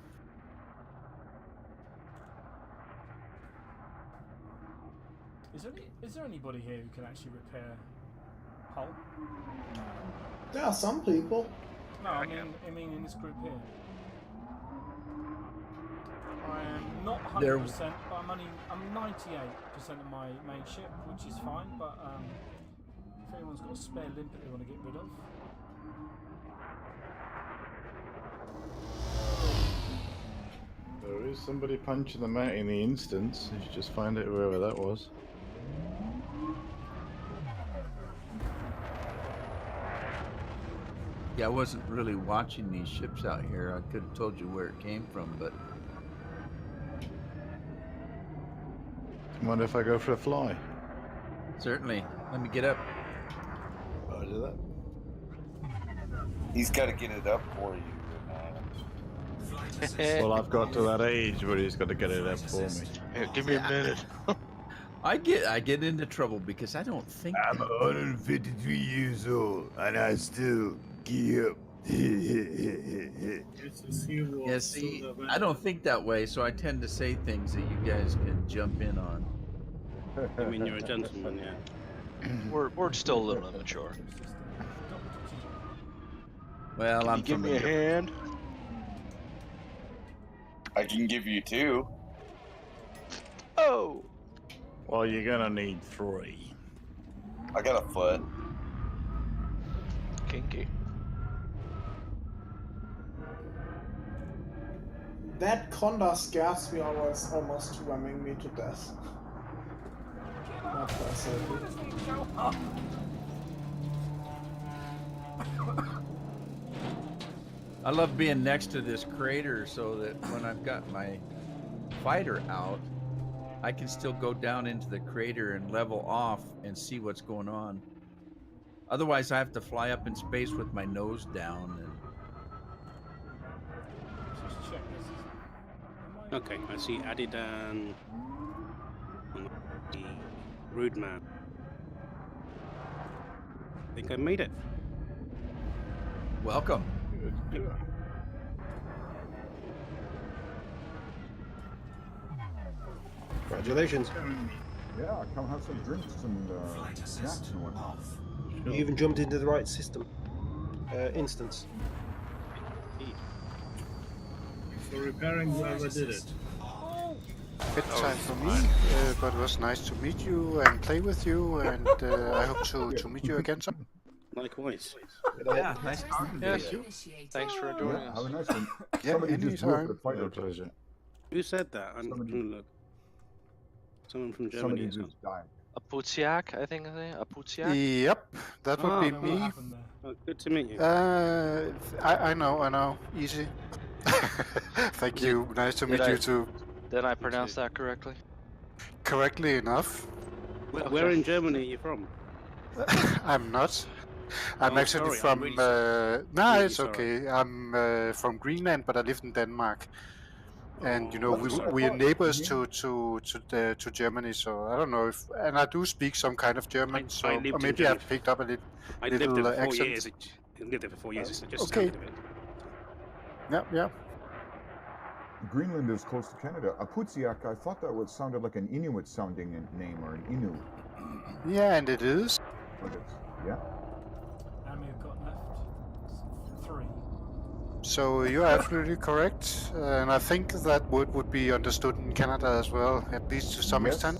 Is there anybody here who can actually repair hull? There are some people. No, I mean in this group here. I am not 100%, but I'm 98% of my main ship, which is fine. But if anyone's got a spare limpet they want to get rid of, There is somebody punching them out in the instance. You should just find out whoever that was. Yeah, I wasn't really watching these ships out here. I could have told you where it came from, but I wonder if I go for a fly. certainly. Let me get up. I'll do that. He's got to get it up for you. Well, I've got to that age where he's got to get it up for me. Yeah, give me a minute. I get into trouble because I don't think. I'm 153 years old and I still give. It's a zero. Yeah, see, I don't think that way, so I tend to say things that you guys can jump in on. I mean, you're a gentleman, yeah. We're still a little immature. Well, Can I'm you give me a familiar. hand? I can give you 2. Oh! Well, you're gonna need 3. I got a foot. Kinky. That Conda scares me almost ramming me to death. Not personally. I love being next to this crater so that when I've got my fighter out, I can still go down into the crater and level off and see what's going on. Otherwise, I have to fly up in space with my nose down. And Just check this. Okay, I see Adidan. The Rude Man. I think I made it. welcome. Congratulations. Yeah, come have some drinks and snacks and whatnot. You even jumped into the right system. Instance. For repairing whoever did it. Bit time for me, but it was nice to meet you and play with you, and I hope to meet you again soon. Likewise. Yeah, nice talking to you. Thanks for joining Yeah, us. have a nice one. Yeah, Somebody just blew up anytime. the fighter. My pleasure. Who said that? I'm trying to look. Someone from Somebody Germany. just died. A Putsiak, I think. A Putsiak. Yep, that would be Ah, me. Oh, good to meet you. I know. Easy. Thank you. Nice to meet you too. Did I pronounce that correctly? Correctly enough. Where in Germany are you from? I'm not. I'm Oh, actually sorry, I'm from. really Nah, really it's sorry. okay. I'm from Greenland, but I live in Denmark. And you know, Oh, sorry. we are neighbors to Germany, so I don't know if, and I do speak some kind of German, so lived in maybe Germany I've picked up a little I lived there for 4 accent. years. I lived there for 4 years. It just Okay. sounded a bit. Yeah. Greenland is close to Canada. Aputsiak, I thought that would sounded like an Inuit sounding name or an Inuit. Yeah, and it is. But it's, yeah. How many have got left? 3. So you're absolutely correct, and I think that word would be understood in Canada as well, at least to some Yes. extent.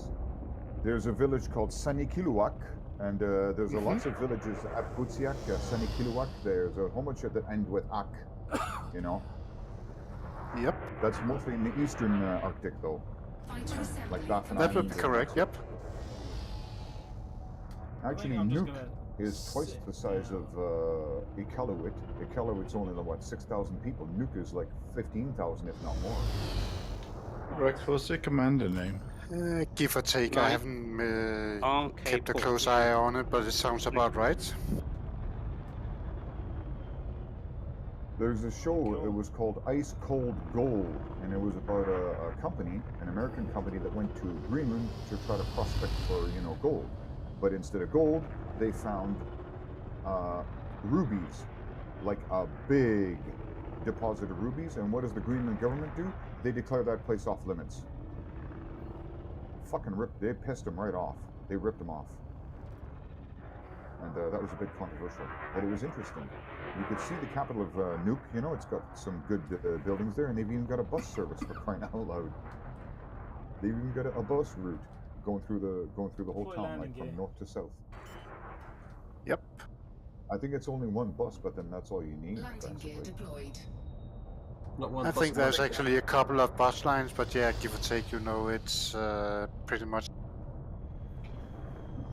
There's a village called Sanikiluwak, and there's lots of villages at Putsiak, Sanikiluwak. There's a whole bunch of that end with ak, you know. Yep. That's mostly in the eastern Arctic, though. Like Baffin That would Islands be and correct. that. Yep. Actually, Nuke is twice the size of Iqaluit. Iqaluit's only like 6,000 people. Nuke is like 15,000, if not more. Rex, what's the commander name? Give or take. I Right. haven't kept a close eye on it, but it sounds about right. There's a show, it was called Ice Cold Gold, and it was about a company, an American company that went to Greenland to try to prospect for, you know, gold. But instead of gold, they found rubies, like a big deposit of rubies. And what does the Greenland government do? They declare that place off limits. Fucking they pissed them right off. They ripped them off. And that was a bit controversial, but it was interesting. You could see the capital of Nuuk, you know, it's got some good buildings there, and they've even got a bus service for crying out loud. They've even got a bus route going through the whole town, like from north to south. Yep. I think it's only one bus, but then that's all you need. Landing gear deployed. Not one I bus think there's line. actually a couple of bus lines, but yeah, give or take, you know, it's pretty much.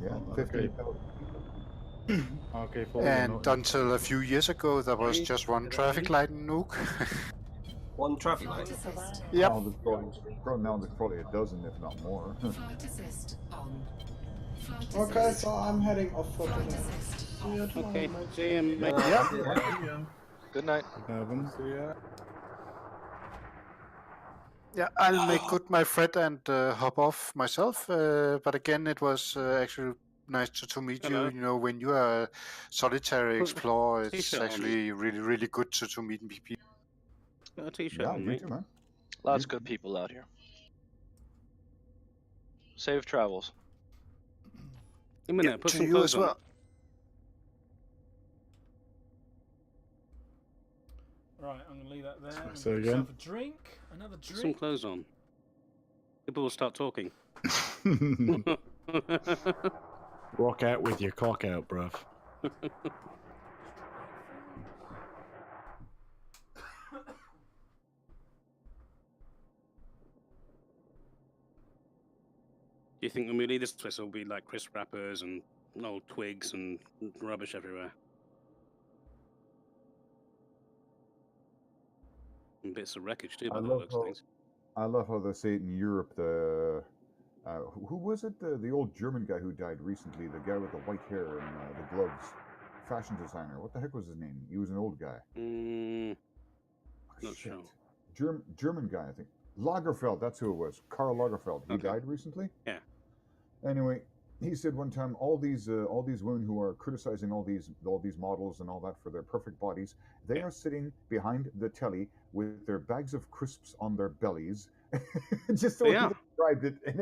Yeah, Oh, 15,000. Okay, And until a few years ago, there was just one traffic light in Nuuk. One traffic light. Yep. Now there's probably a dozen, if not more. Flight assist on. Flight Okay, assist. so I'm heading off for Flight today. assist. See you tomorrow, Okay, mate. see you, mate. Yeah. Good night. Yeah, I'll make good my thread and hop off myself. But again, it was actually nice to meet Hello. you. You know, when you are a solitary Put a explorer, it's t-shirt on. actually really good to meet people. Got a t-shirt Yeah, on, you mate. too, man. Lots of good people out here. Safe travels. A minute, put to some you clothes as well. on. Right, I'm going to leave that there. I'm So gonna get again? myself a drink. Another Put some drink. clothes on. People will start talking. Rock out with your cock out, bruv. Do you think when we leave this place, there'll be like crisp wrappers and old twigs and rubbish everywhere? And bits of wreckage too, by the looks of things. I love how they say it in Europe. Who was it? The old German guy who died recently. The guy with the white hair and the gloves. Fashion designer. What the heck was his name? He was an old guy. Not sure. German guy, I think. Lagerfeld. That's who it was. Karl Lagerfeld. He died recently. Yeah. Anyway, he said one time all these women who are criticizing all these models and all that for their perfect bodies, they are sitting behind the telly with their bags of crisps on their bellies. Just the way he described it, and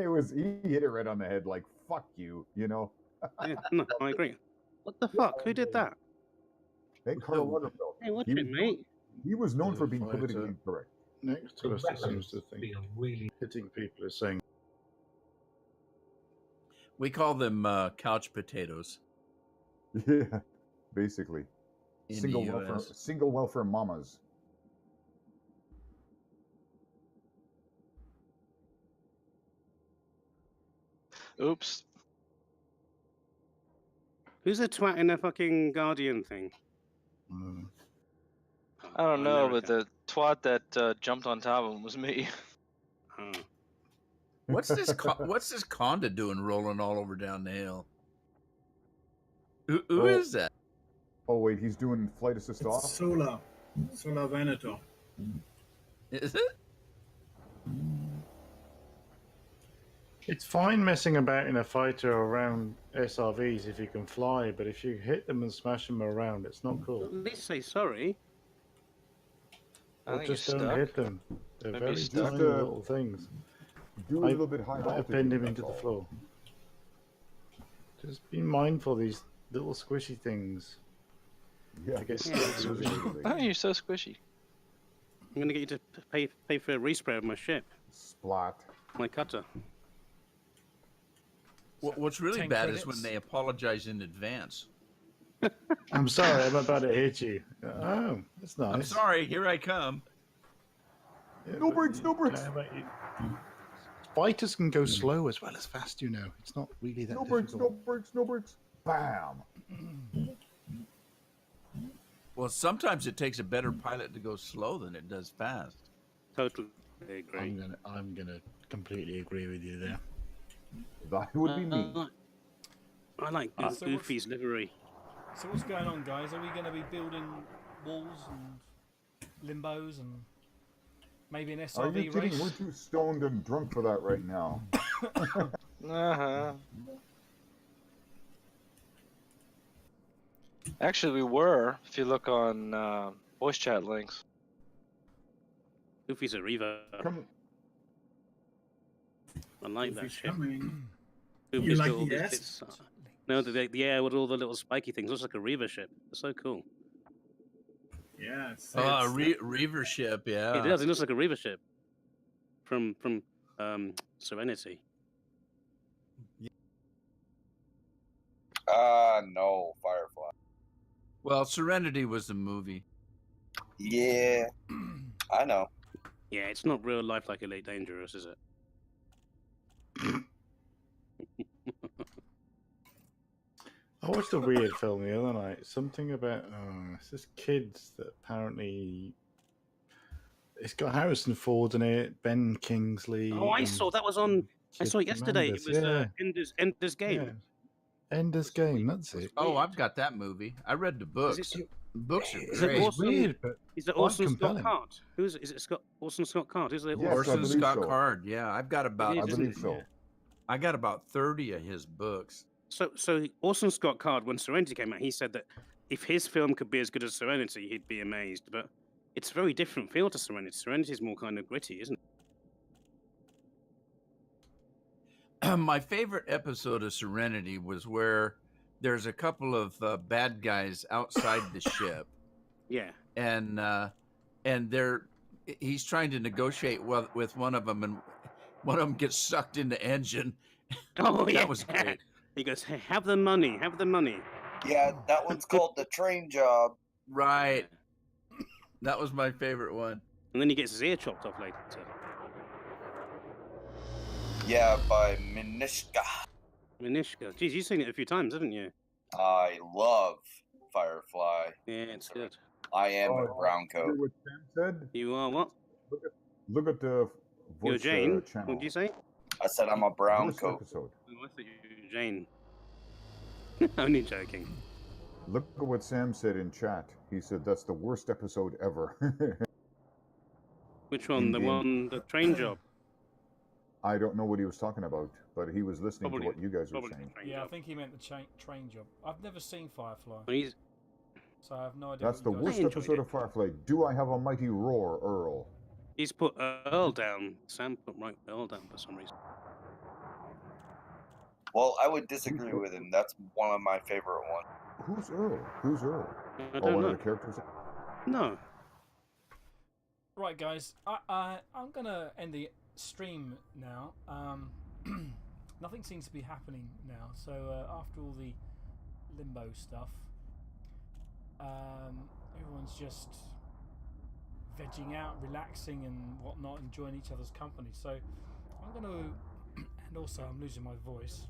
he hit it right on the head. Like, fuck you, you know. Yeah, no, I agree. What the fuck? Who did that? Hey, Karl Lagerfeld. Hey, watch it, mate. He was known for being politically incorrect. Next to us, it seems to think really hitting people is saying. We call them couch potatoes. Yeah, basically. In Single welfare mamas. Oops. Who's the twat in the fucking Guardian thing? I don't know, but the twat that jumped on top of him was me. What's this Conda doing rolling all over down the hill? Who is that? Oh wait, he's doing flight assist off? Solar Venator. Is it? It's fine messing about in a fighter around SRVs if you can fly, but if you hit them and smash them around, it's not cool. At least say sorry. Or just don't hit them. They're very tiny little things. Do a little bit high I pinned him into the floor. Just be mindful of these little squishy things. Yeah. Oh, you're so squishy. I'm gonna get you to pay for a respray of my ship. Splat. My cutter. What's really bad is when they apologize in advance. I'm sorry, I'm about to hit you. Oh, that's nice. I'm sorry, here I come. Yeah, no brakes, no brakes. Fighters can go slow as well as fast, you know. It's not really that difficult. No brakes, no brakes. Bam. Well, sometimes it takes a better pilot to go slow than it does fast. Totally agree. I'm gonna completely agree with you there. That would be me. I like Goofy's livery. So what's going on, guys? Are we going to be building walls and limbos and maybe an SRV Are you kidding? race? We're too stoned and drunk for that right now. Actually, we were. If you look on voice chat links. Goofy's a reaver. I like that shit. You like the S? No, the air with all the little spiky things looks like a reaver ship. It's so cool. Yeah. Reaver ship, yeah. It does. It looks like a reaver ship from Serenity. No, Firefly. Well, Serenity was the movie. Yeah, I know. Yeah, it's not real life like Elite Dangerous, is it? I watched a weird film the other night. Something about it's this kids that apparently it's got Harrison Ford in it, Ben Kingsley. Oh, I saw that was on. I saw it yesterday. Tremendous, It was Ender's Game. Yeah. Ender's Game. That's it. Oh, I've got that movie. I read the books. Books are Is great. it Orson? weird, but Is it quite Orson Scott compelling. Card? Is it Scott Orson Scott Card? Who's the Yes, Orson believe Scott so. Card. Yeah, I've got about. It is, I believe so. I got about 30 of his books. So Orson Scott Card, when Serenity came out, he said that if his film could be as good as Serenity, he'd be amazed. But it's a very different feel to Serenity. Serenity's more kind of gritty, isn't it? My favorite episode of Serenity was where there's a couple of bad guys outside the ship. Yeah. And he's trying to negotiate with one of them, and one of them gets sucked in the engine. Oh, that yeah. was great. He goes, hey, have the money, have the money. Yeah, that one's called The Train Job. Right. That was my favorite one. And then he gets his ear chopped off later. Yeah, by Minishka. Minishka. Geez, you've seen it a few times, haven't you? I love Firefly. Yeah, it's good. I am Oh, a brown hear coat. what Sam said? You are what? Look at the You're voice Jane. channel. What did you say? I said I'm a brown Worst coat. episode. Oh, I thought you were Jane. Only joking. Look at what Sam said in chat. He said that's the worst episode ever. Which one? The In-game. one, the train job? I don't know what he was talking about, but he was listening Probably- to what you guys were probably saying. the train Yeah, I job. think he meant the train job. I've never seen Firefly, He's so I have no idea. That's the what you worst guys episode of Firefly. Do I have a mighty roar, Earl? He's put Earl down. Sam put right Earl down for some reason. Well, I would disagree with him. That's one of my favorite ones. Who's Earl? Who's Earl? I Oh, don't one know. of the characters? No. Right, guys, I'm gonna end the stream now. Nothing seems to be happening now. So after all the limbo stuff, everyone's just vegging out, relaxing, and whatnot, enjoying each other's company. So I'm going to, and also I'm losing my voice.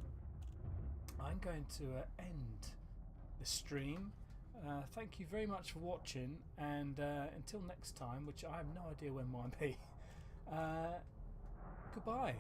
I'm going to end the stream. Thank you very much for watching, and until next time, which I have no idea when might be, goodbye.